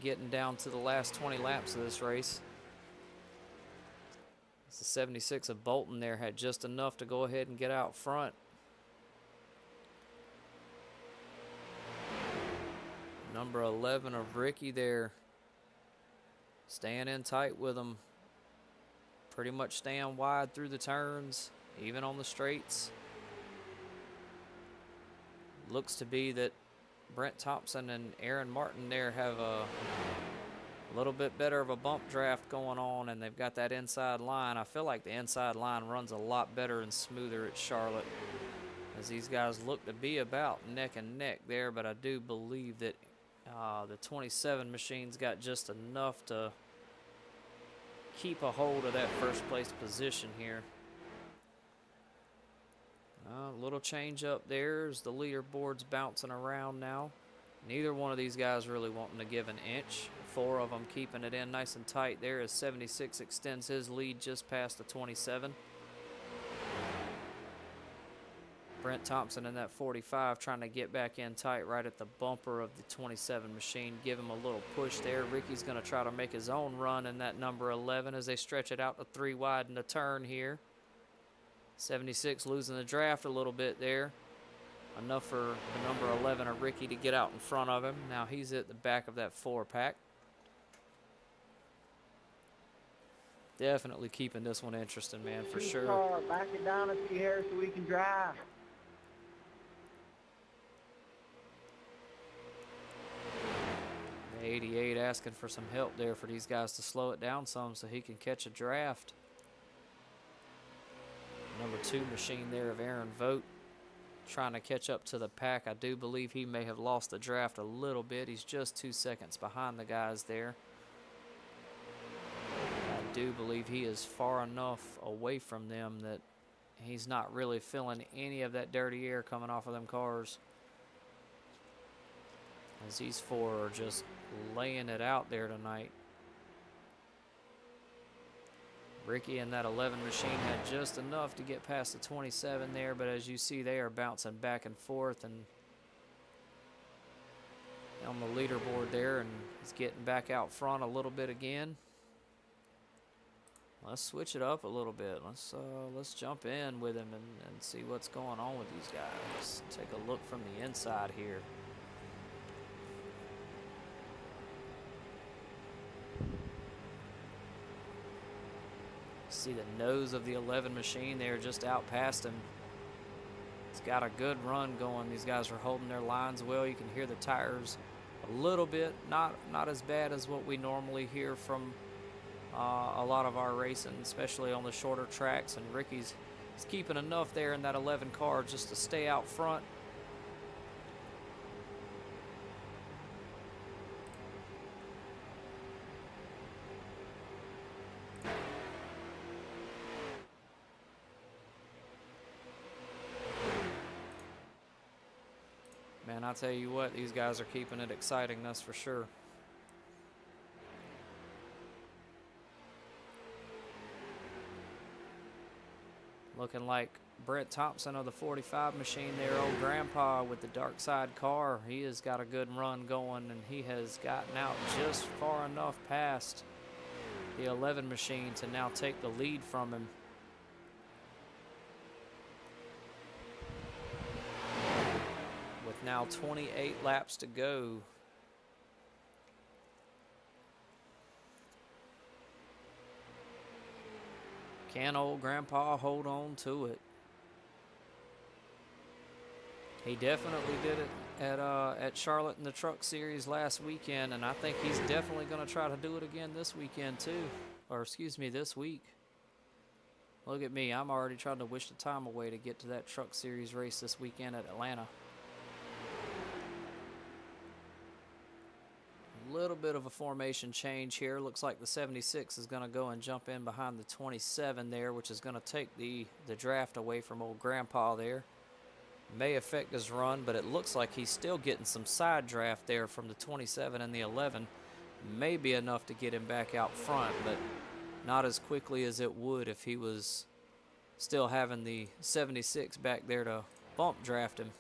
Speaker 1: getting down to the last 20 laps of this race. The 76 of Bolton there had just enough to go ahead and get out front. Number 11 of Ricky there, staying in tight with him. Pretty much staying wide through the turns, even on the straights. Looks to be that Brent Thompson and Aaron Martin there have a little bit better of a bump draft going on, and they've got that inside line. I feel like the inside line runs a lot better and smoother at Charlotte, as these guys look to be about neck and neck there, but I do believe that the 27 machine's got just enough to keep a hold of that first place position here. A little change up there as the leaderboard's bouncing around now. Neither one of these guys really wanting to give an inch. 4 of them keeping it in nice and tight there as 76 extends his lead just past the 27. Brent Thompson in that 45 trying to get back in tight right at the bumper of the 27 machine. Give him a little push there. Ricky's going to try to make his own run in that number 11 as they stretch it out to 3 wide in the turn here. 76 losing the draft a little bit there. Enough for the number 11 of Ricky to get out in front of him. Now he's at the back of that 4-pack. Definitely keeping this one interesting, man, for sure.
Speaker 3: Car, back it down a few hairs so we can drive.
Speaker 1: The 88 asking for some help there for these guys to slow it down some so he can catch a draft. Number 2 machine there of Aaron Vogt trying to catch up to the pack. I do believe he may have lost the draft a little bit. He's just 2 seconds behind the guys there. I do believe he is far enough away from them that he's not really feeling any of that dirty air coming off of them cars, as these 4 are just laying it out there tonight. Ricky and that 11 machine had just enough to get past the 27 there, but as you see, they are bouncing back and forth and on the leaderboard there, and he's getting back out front a little bit again. Let's switch it up a little bit. Let's jump in with him and see what's going on with these guys. Take a look from the inside here. See the nose of the 11 machine there just out past him. It's got a good run going. These guys are holding their lines well. You can hear the tires a little bit, not as bad as what we normally hear from a lot of our racing, especially on the shorter tracks. And Ricky's keeping enough there in that 11 car just to stay out front. Man, I tell you what, these guys are keeping it exciting, that's for sure. Looking like Brent Thompson of the 45 machine there, old grandpa with the dark side car. He has got a good run going, and he has gotten out just far enough past the 11 machine to now take the lead from him. With now 28 laps to go. Can old grandpa hold on to it? He definitely did it at Charlotte in the Truck Series last weekend, and I think he's definitely going to try to do it again this weekend too. Or excuse me, this week. Look at me, I'm already trying to wish the time away to get to that Truck Series race this weekend at Atlanta. Little bit of a formation change here. Looks like the 76 is going to go and jump in behind the 27 there, which is going to take the draft away from old grandpa there. May affect his run, but it looks like he's still getting some side draft there from the 27 and the 11. May be enough to get him back out front, but not as quickly as it would if he was still having the 76 back there to bump draft him.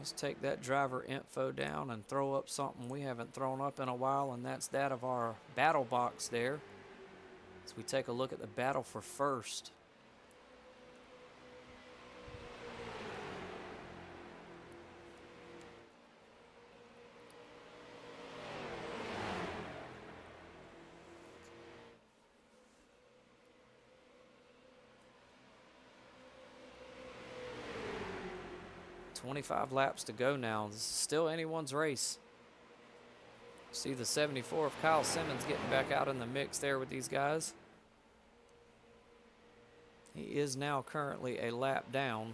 Speaker 1: Let's take that driver info down and throw up something we haven't thrown up in a while, and that's that of our battle box there. As we take a look at the battle for first. $25 laps to go now. This is still anyone's race. See the 74 of Kyle Simmons getting back out in the mix there with these guys. He is now currently a lap down,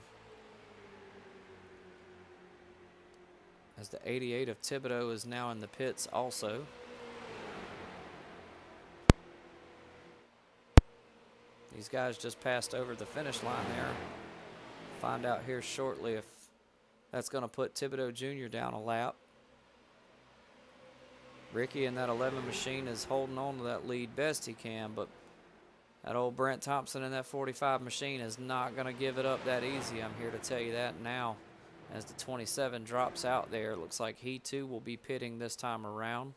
Speaker 1: as the 88 of Thibodeau is now in the pits also. These guys just passed over the finish line there. Find out here shortly if that's going to put Thibodeau Jr. down a lap. Ricky in that 11 machine is holding on to that lead best he can, but that old Brent Thompson in that 45 machine is not going to give it up that easy. I'm here to tell you that now. As the 27 drops out there, it looks like he too will be pitting this time around.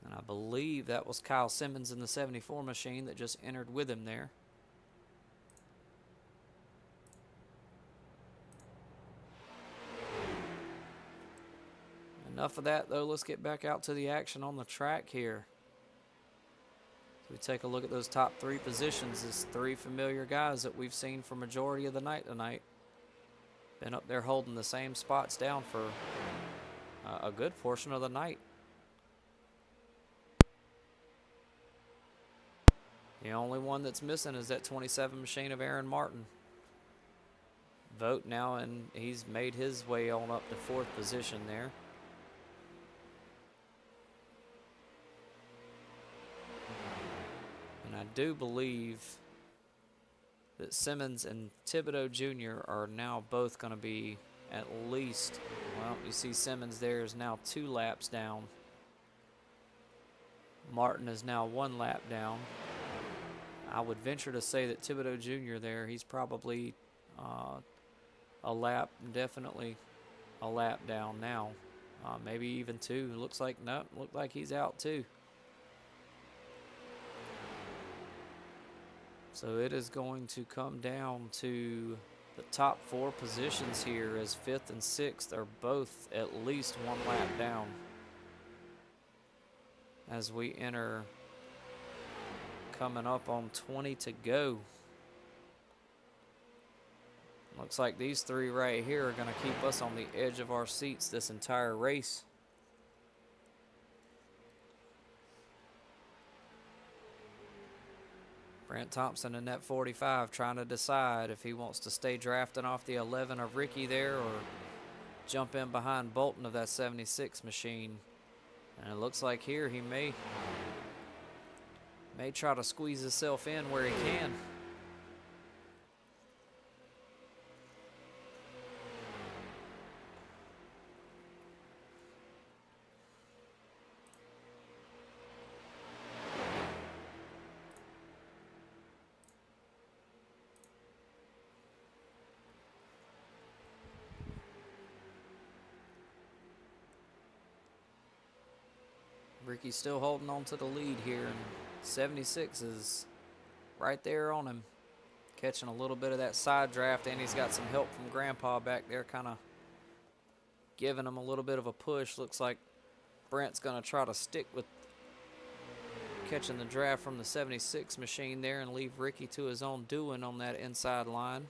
Speaker 1: And I believe that was Kyle Simmons in the 74 machine that just entered with him there. Enough of that, though. Let's get back out to the action on the track here. So we take a look at those top three positions. It's three familiar guys that we've seen for majority of the night tonight. Been up there holding the same spots down for a good portion of the night. The only one that's missing is that 27 machine of Aaron Martin. Vote now, and he's made his way on up to fourth position there. And I do believe that Simmons and Thibodeau Jr. are now both going to be at least, well, you see Simmons there is now 2 laps down. Martin is now 1 lap down. I would venture to say that Thibodeau Jr. there, he's probably a lap, definitely a lap down now. Maybe even 2. Looks like, no, looked like he's out too. So it is going to come down to the top 4 positions here, as 5th and 6th are both at least 1 lap down. As we enter, coming up on 20 to go. Looks like these 3 right here are going to keep us on the edge of our seats this entire race. Brent Thompson in that 45 trying to decide if he wants to stay drafting off the 11 of Ricky there or jump in behind Bolton of that 76 machine. And it looks like here he may try to squeeze himself in where he can. Ricky's still holding on to the lead here, and 76 is right there on him, catching a little bit of that side draft, and he's got some help from Grandpa back there, kind of giving him a little bit of a push. Looks like Brent's going to try to stick with catching the draft from the 76 machine there and leave Ricky to his own doing on that inside line.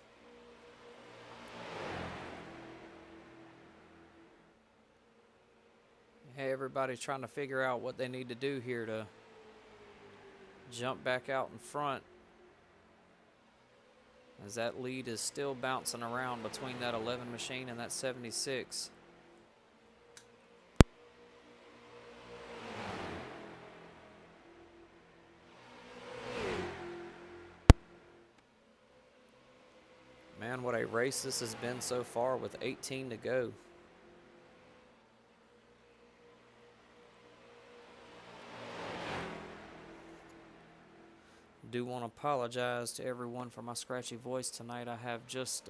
Speaker 1: Hey, everybody's trying to figure out what they need to do here to jump back out in front, as that lead is still bouncing around between that 11 machine and that 76. Man, what a race this has been so far with 18 to go. do want to apologize to everyone for my scratchy voice tonight. I have just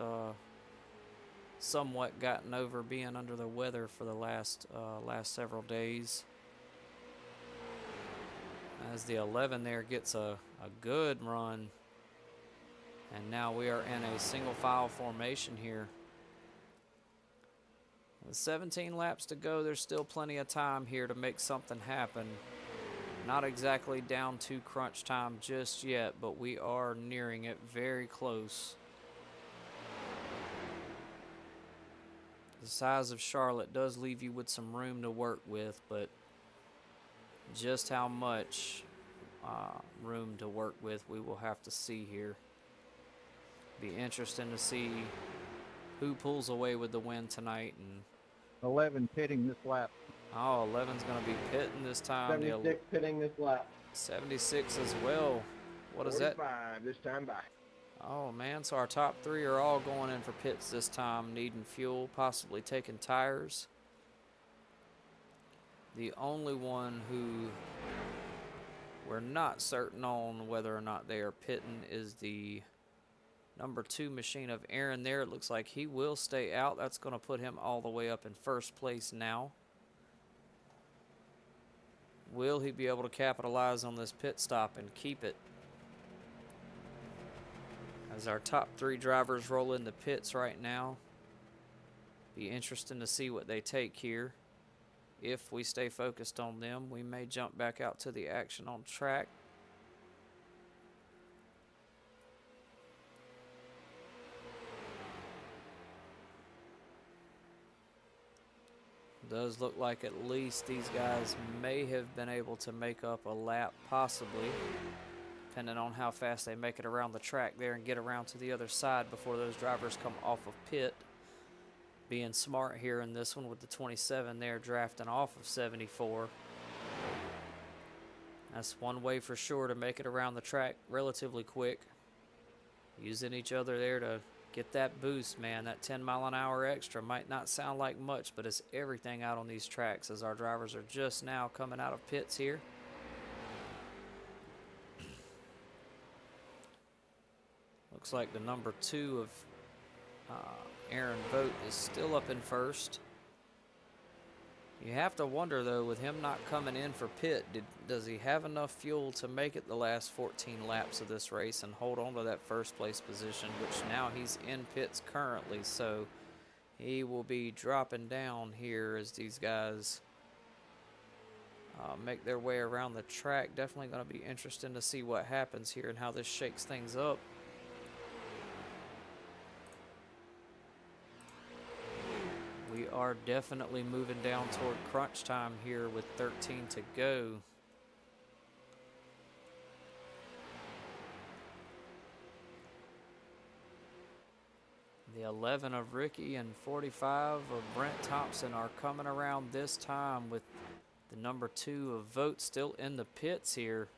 Speaker 1: somewhat gotten over being under the weather for the last several days. As the 11 there gets a good run, and now we are in a single file formation here. With 17 laps to go, there's still plenty of time here to make something happen. Not exactly down to crunch time just yet, but we are nearing it very close. The size of Charlotte does leave you with some room to work with, but just how much room to work with we will have to see here. Be interesting to see who pulls away with the win tonight. And
Speaker 4: 11 pitting this lap.
Speaker 1: oh, 11's going to be pitting this time.
Speaker 5: 76 pitting this lap.
Speaker 1: 76 as well. What is that?
Speaker 5: 45 this time by.
Speaker 1: Oh man, so our top three are all going in for pits this time, needing fuel, possibly taking tires. The only one who we're not certain on whether or not they are pitting is the number 2 machine of Aaron there. It looks like he will stay out. That's going to put him all the way up in first place now. Will he be able to capitalize on this pit stop and keep it? As our top 3 drivers roll in the pits right now. Be interesting to see what they take here. If we stay focused on them, we may jump back out to the action on track. Does look like at least these guys may have been able to make up a lap, possibly, depending on how fast they make it around the track there and get around to the other side before those drivers come off of pit. Being smart here in this one with the 27 there drafting off of 74. That's one way for sure to make it around the track relatively quick. Using each other there to get that boost, man. That 10 mile an hour extra might not sound like much, but it's everything out on these tracks as our drivers are just now coming out of pits here. Looks like the number 2 of Aaron Vogt is still up in first. You have to wonder, though, with him not coming in for pit, does he have enough fuel to make it the last 14 laps of this race and hold on to that first place position, which now he's in pits currently, so he will be dropping down here as these guys make their way around the track. Definitely going to be interesting to see what happens here and how this shakes things up. We are definitely moving down toward crunch time here with 13 to go. The 11 of Ricky and 45 of Brent Thompson are coming around this time with the number 2 of Vogt still in the pits here.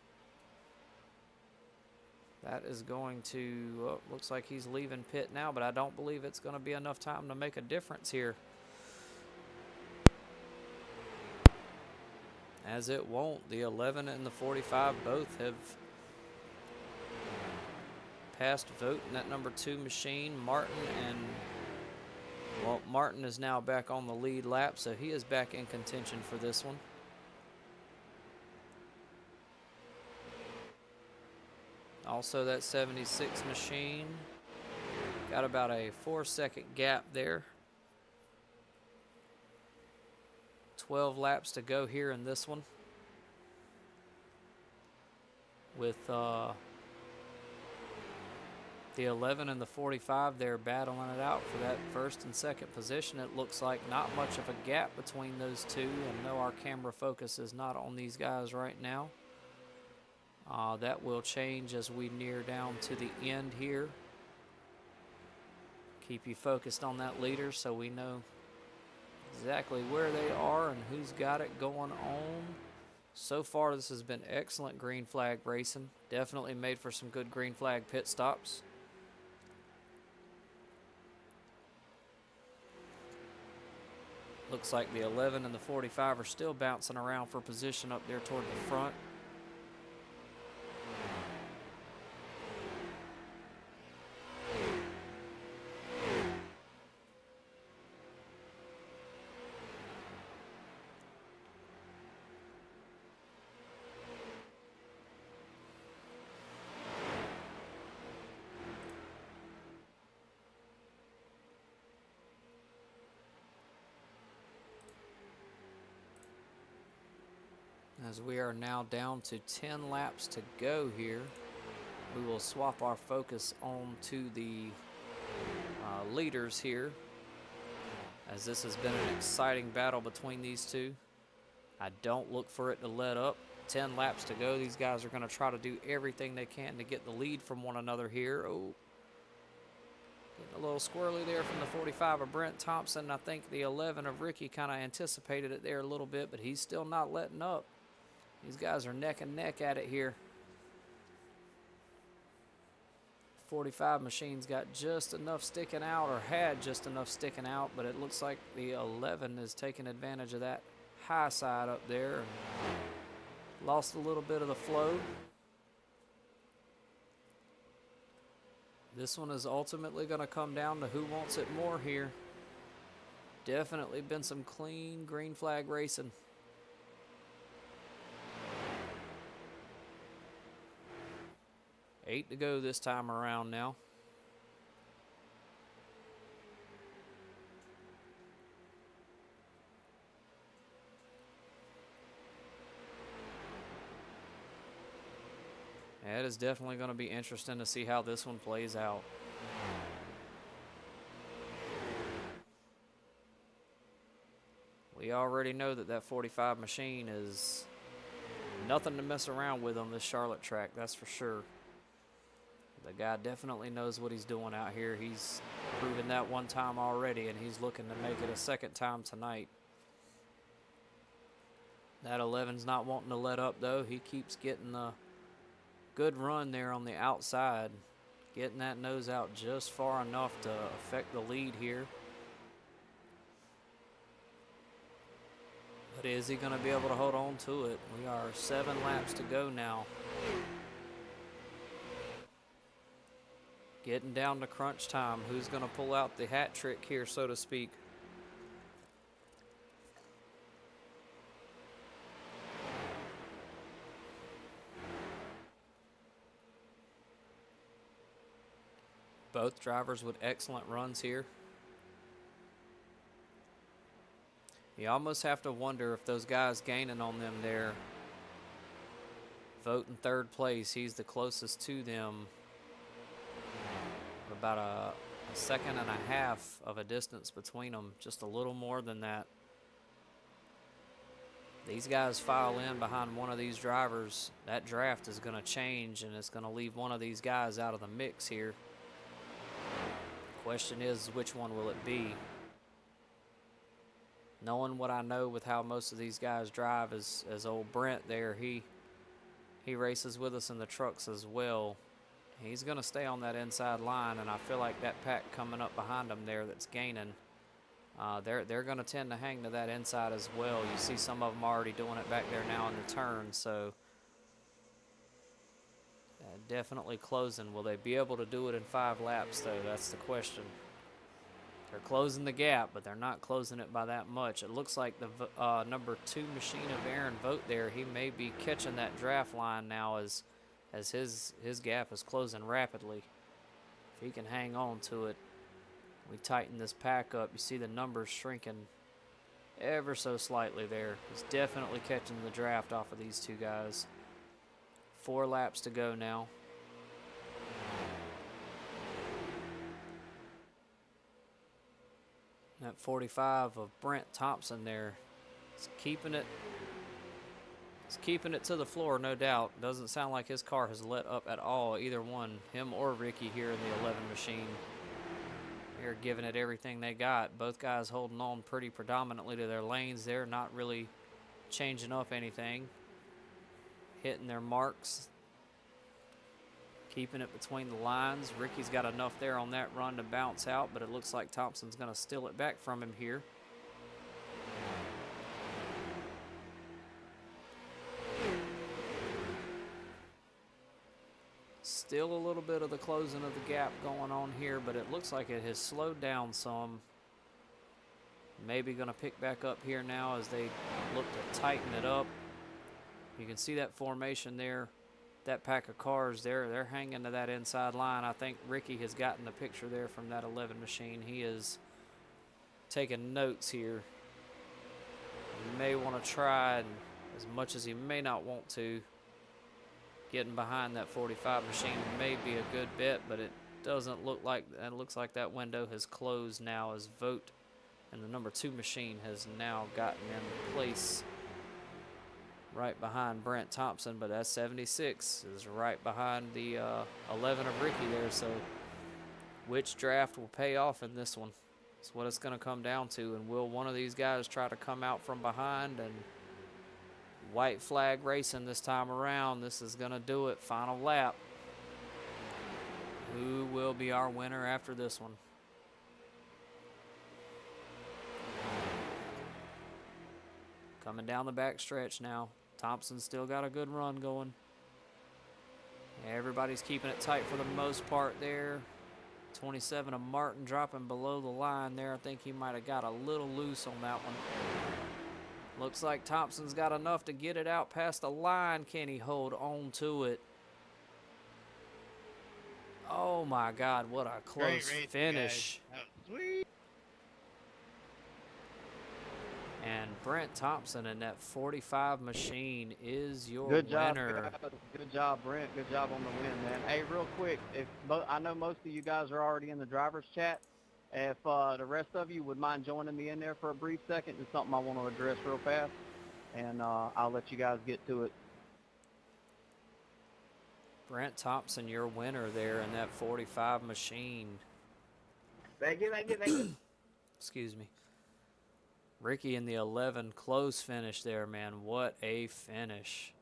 Speaker 1: That is going to, looks like he's leaving pit now, but I don't believe it's going to be enough time to make a difference here. As it won't. The 11 and the 45 both have passed Vogt in that number 2 machine. Martin and, well, Martin is now back on the lead lap, so he is back in contention for this one. Also that 76 machine got about a 4-second gap there. 12 laps to go here in this one, with the 11 and the 45 there battling it out for that first and second position. It looks like not much of a gap between those two, and no, our camera focus is not on these guys right now. That will change as we near down to the end here. Keep you focused on that leader so we know exactly where they are and who's got it going on. So far, this has been excellent green flag racing. Definitely made for some good green flag pit stops. Looks like the 11 and the 45 are still bouncing around for position up there toward the front. As we are now down to 10 laps to go here, we will swap our focus on to the leaders here, as this has been an exciting battle between these two. I don't look for it to let up. 10 laps to go. These guys are going to try to do everything they can to get the lead from one another here. Oh, getting a little squirrely there from the 45 of Brent Thompson. I think the 11 of Ricky kind of anticipated it there a little bit, but he's still not letting up. These guys are neck and neck at it here. 45 machine's got just enough sticking out, or had just enough sticking out, but it looks like the 11 is taking advantage of that high side up there and lost a little bit of the flow. This one is ultimately going to come down to who wants it more here. Definitely been some clean green flag racing. Eight to go this time around now. Yeah, it is definitely going to be interesting to see how this one plays out. We already know that that 45 machine is nothing to mess around with on this Charlotte track, that's for sure. The guy definitely knows what he's doing out here. He's proven that one time already, and he's looking to make it a second time tonight. That 11's not wanting to let up, though. He keeps getting the good run there on the outside, getting that nose out just far enough to affect the lead here. But is he going to be able to hold on to it? We are 7 laps to go now. Getting down to crunch time. Who's going to pull out the hat trick here, so to speak? Both drivers with excellent runs here. You almost have to wonder if those guys gaining on them there, vote in third place. He's the closest to them. About a second and a half of a distance between them, just a little more than that. These guys file in behind one of these drivers, that draft is going to change, and it's going to leave one of these guys out of the mix here. Question is, which one will it be? Knowing what I know with how most of these guys drive, as old Brent there, he races with us in the trucks as well. He's going to stay on that inside line, and I feel like that pack coming up behind him there that's gaining, they're going to tend to hang to that inside as well. You see some of them already doing it back there now in the turn, so definitely closing. Will they be able to do it in 5 laps, though? That's the question. They're closing the gap, but they're not closing it by that much. It looks like the number 2 machine of Aaron Vogt there, he may be catching that draft line now as his gap is closing rapidly. If he can hang on to it, we tighten this pack up. You see the numbers shrinking ever so slightly there. He's definitely catching the draft off of these two guys. 4 laps to go now. That 45 of Brent Thompson there is keeping it. He's keeping it to the floor, no doubt. Doesn't sound like his car has let up at all, either one, him or Ricky here in the 11 machine. They're giving it everything they got. Both guys holding on pretty predominantly to their lanes. They're not really changing up anything. Hitting their marks. Keeping it between the lines. Ricky's got enough there on that run to bounce out, but it looks like Thompson's going to steal it back from him here. Still a little bit of the closing of the gap going on here, but it looks like it has slowed down some. Maybe going to pick back up here now as they look to tighten it up. You can see that formation there. That pack of cars there, they're hanging to that inside line. I think Ricky has gotten the picture there from that 11 machine. He is taking notes here. You may want to try and as much as he may not want to, getting behind that 45 machine may be a good bet, but it doesn't look like, it looks like that window has closed now as Vogt and the number 2 machine has now gotten in place right behind Brent Thompson, but that 76 is right behind the 11 of Ricky there. So which draft will pay off in this one? That's what it's going to come down to. And will one of these guys try to come out from behind? And white flag racing this time around. This is going to do it. Final lap. Who will be our winner after this one? Coming down the back stretch now. Thompson's still got a good run going. Everybody's keeping it tight for the most part there. 27 of Martin dropping below the line there. I think he might have got a little loose on that one. Looks like Thompson's got enough to get it out past the line. Can he hold on to it? Oh my God, what a close finish.
Speaker 6: Guys. That was sweet.
Speaker 1: And Brent Thompson in that 45 machine is your
Speaker 2: Good job,
Speaker 1: winner.
Speaker 2: guys. Good job, Brent. Good job on the win, man. Hey, real quick, I know most of you guys are already in the driver's chat. If the rest of you would mind joining me in there for a brief second, it's something I want to address real fast, and I'll let you guys get to it.
Speaker 1: Brent Thompson, your winner there in that 45 machine.
Speaker 3: Thank you.
Speaker 1: Excuse me. Ricky in the 11, close finish there, man. What a finish.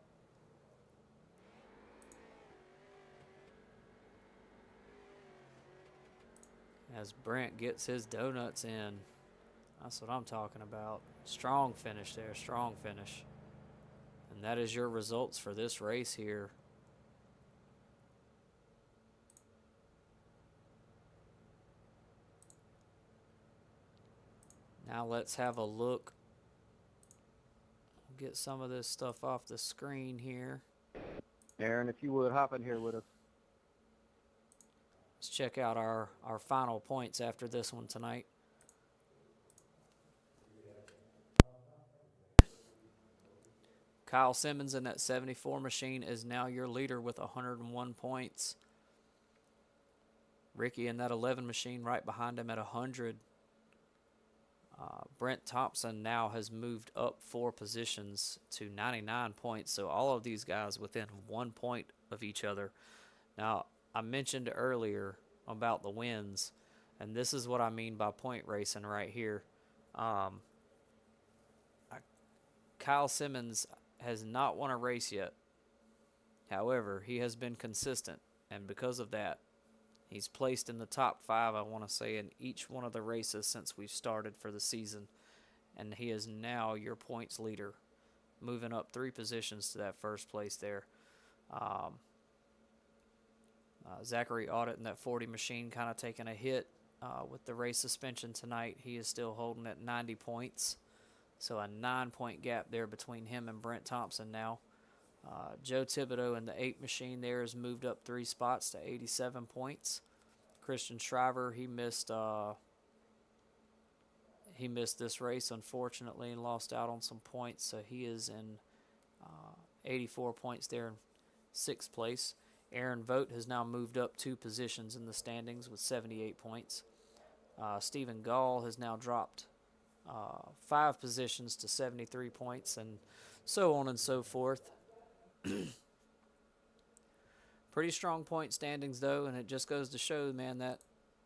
Speaker 1: As Brent gets his donuts in. That's what I'm talking about. Strong finish there, strong finish. And that is your results for this race here. Now let's have a look. Get some of this stuff off the screen here.
Speaker 2: Aaron, if you would, hop in here with us.
Speaker 1: Let's check out our final points after this one tonight. Kyle Simmons in that 74 machine is now your leader with 101 points. Ricky in that 11 machine right behind him at 100. Brent Thompson now has moved up 4 positions to 99 points. So all of these guys within 1 point of each other. Now, I mentioned earlier about the wins, and this is what I mean by point racing right here. Kyle Simmons has not won a race yet. However, he has been consistent, and because of that, he's placed in the top 5, I want to say, in each one of the races since we've started for the season. And he is now your points leader, moving up 3 positions to that first place there. Zachary Audit in that 40 machine kind of taking a hit with the race suspension tonight. He is still holding at 90 points. So a 9-point gap there between him and Brent Thompson now. Joe Thibodeau in the 8 machine there has moved up 3 spots to 87 points. Christian Shriver, he missed this race, unfortunately, and lost out on some points. So he is in 84 points there in 6th place. Aaron Vogt has now moved up 2 positions in the standings with 78 points. Stephen Gall has now dropped 5 positions to 73 points, and so on and so forth. Pretty strong point standings, though, and it just goes to show, man, that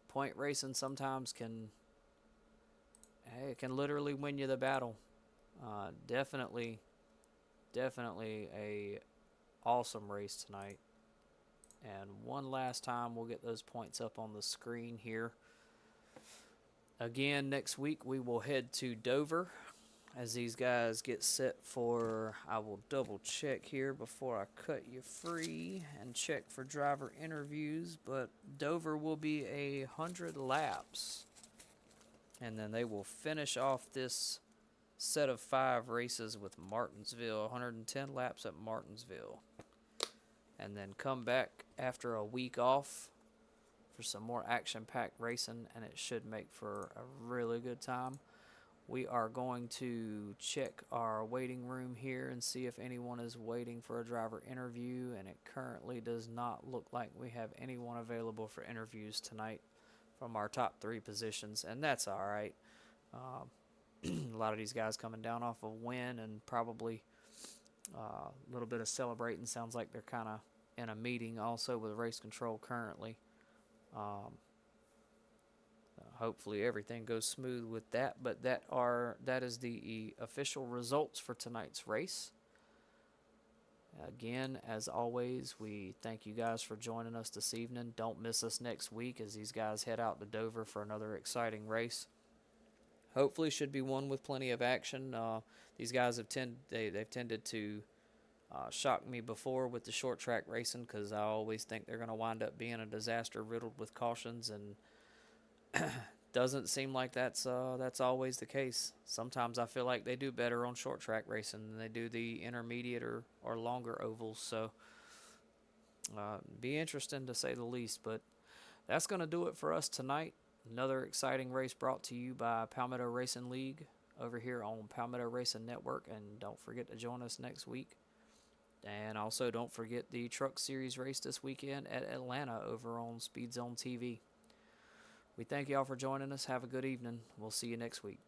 Speaker 1: point racing sometimes can literally win you the battle. Definitely a awesome race tonight. And one last time, we'll get those points up on the screen here. Again, next week we will head to Dover as these guys get set for, I will double check here before I cut you free and check for driver interviews, but Dover will be 100 laps. And then they will finish off this set of 5 races with Martinsville, 110 laps at Martinsville. And then come back after a week off for some more action-packed racing, and it should make for a really good time. We are going to check our waiting room here and see if anyone is waiting for a driver interview, and it currently does not look like we have anyone available for interviews tonight from our top 3 positions, and that's all right. A lot of these guys coming down off a win and probably a little bit of celebrating. Sounds like they're kind of in a meeting also with race control currently. Hopefully everything goes smooth with that, but that is the official results for tonight's race. Again, as always, we thank you guys for joining us this evening. Don't miss us next week as these guys head out to Dover for another exciting race. Hopefully should be one with plenty of action. These guys have they've tended to shock me before with the short track racing, because I always think they're going to wind up being a disaster riddled with cautions, and doesn't seem like that's always the case. Sometimes I feel like they do better on short track racing than they do the intermediate or longer ovals. So be interesting to say the least. But that's going to do it for us tonight. Another exciting race brought to you by Palmetto Racing League over here on Palmetto Racing Network. And don't forget to join us next week. And also don't forget the Truck Series race this weekend at Atlanta over on Speed Zone TV. We thank y'all for joining us. Have a good evening. We'll see you next week.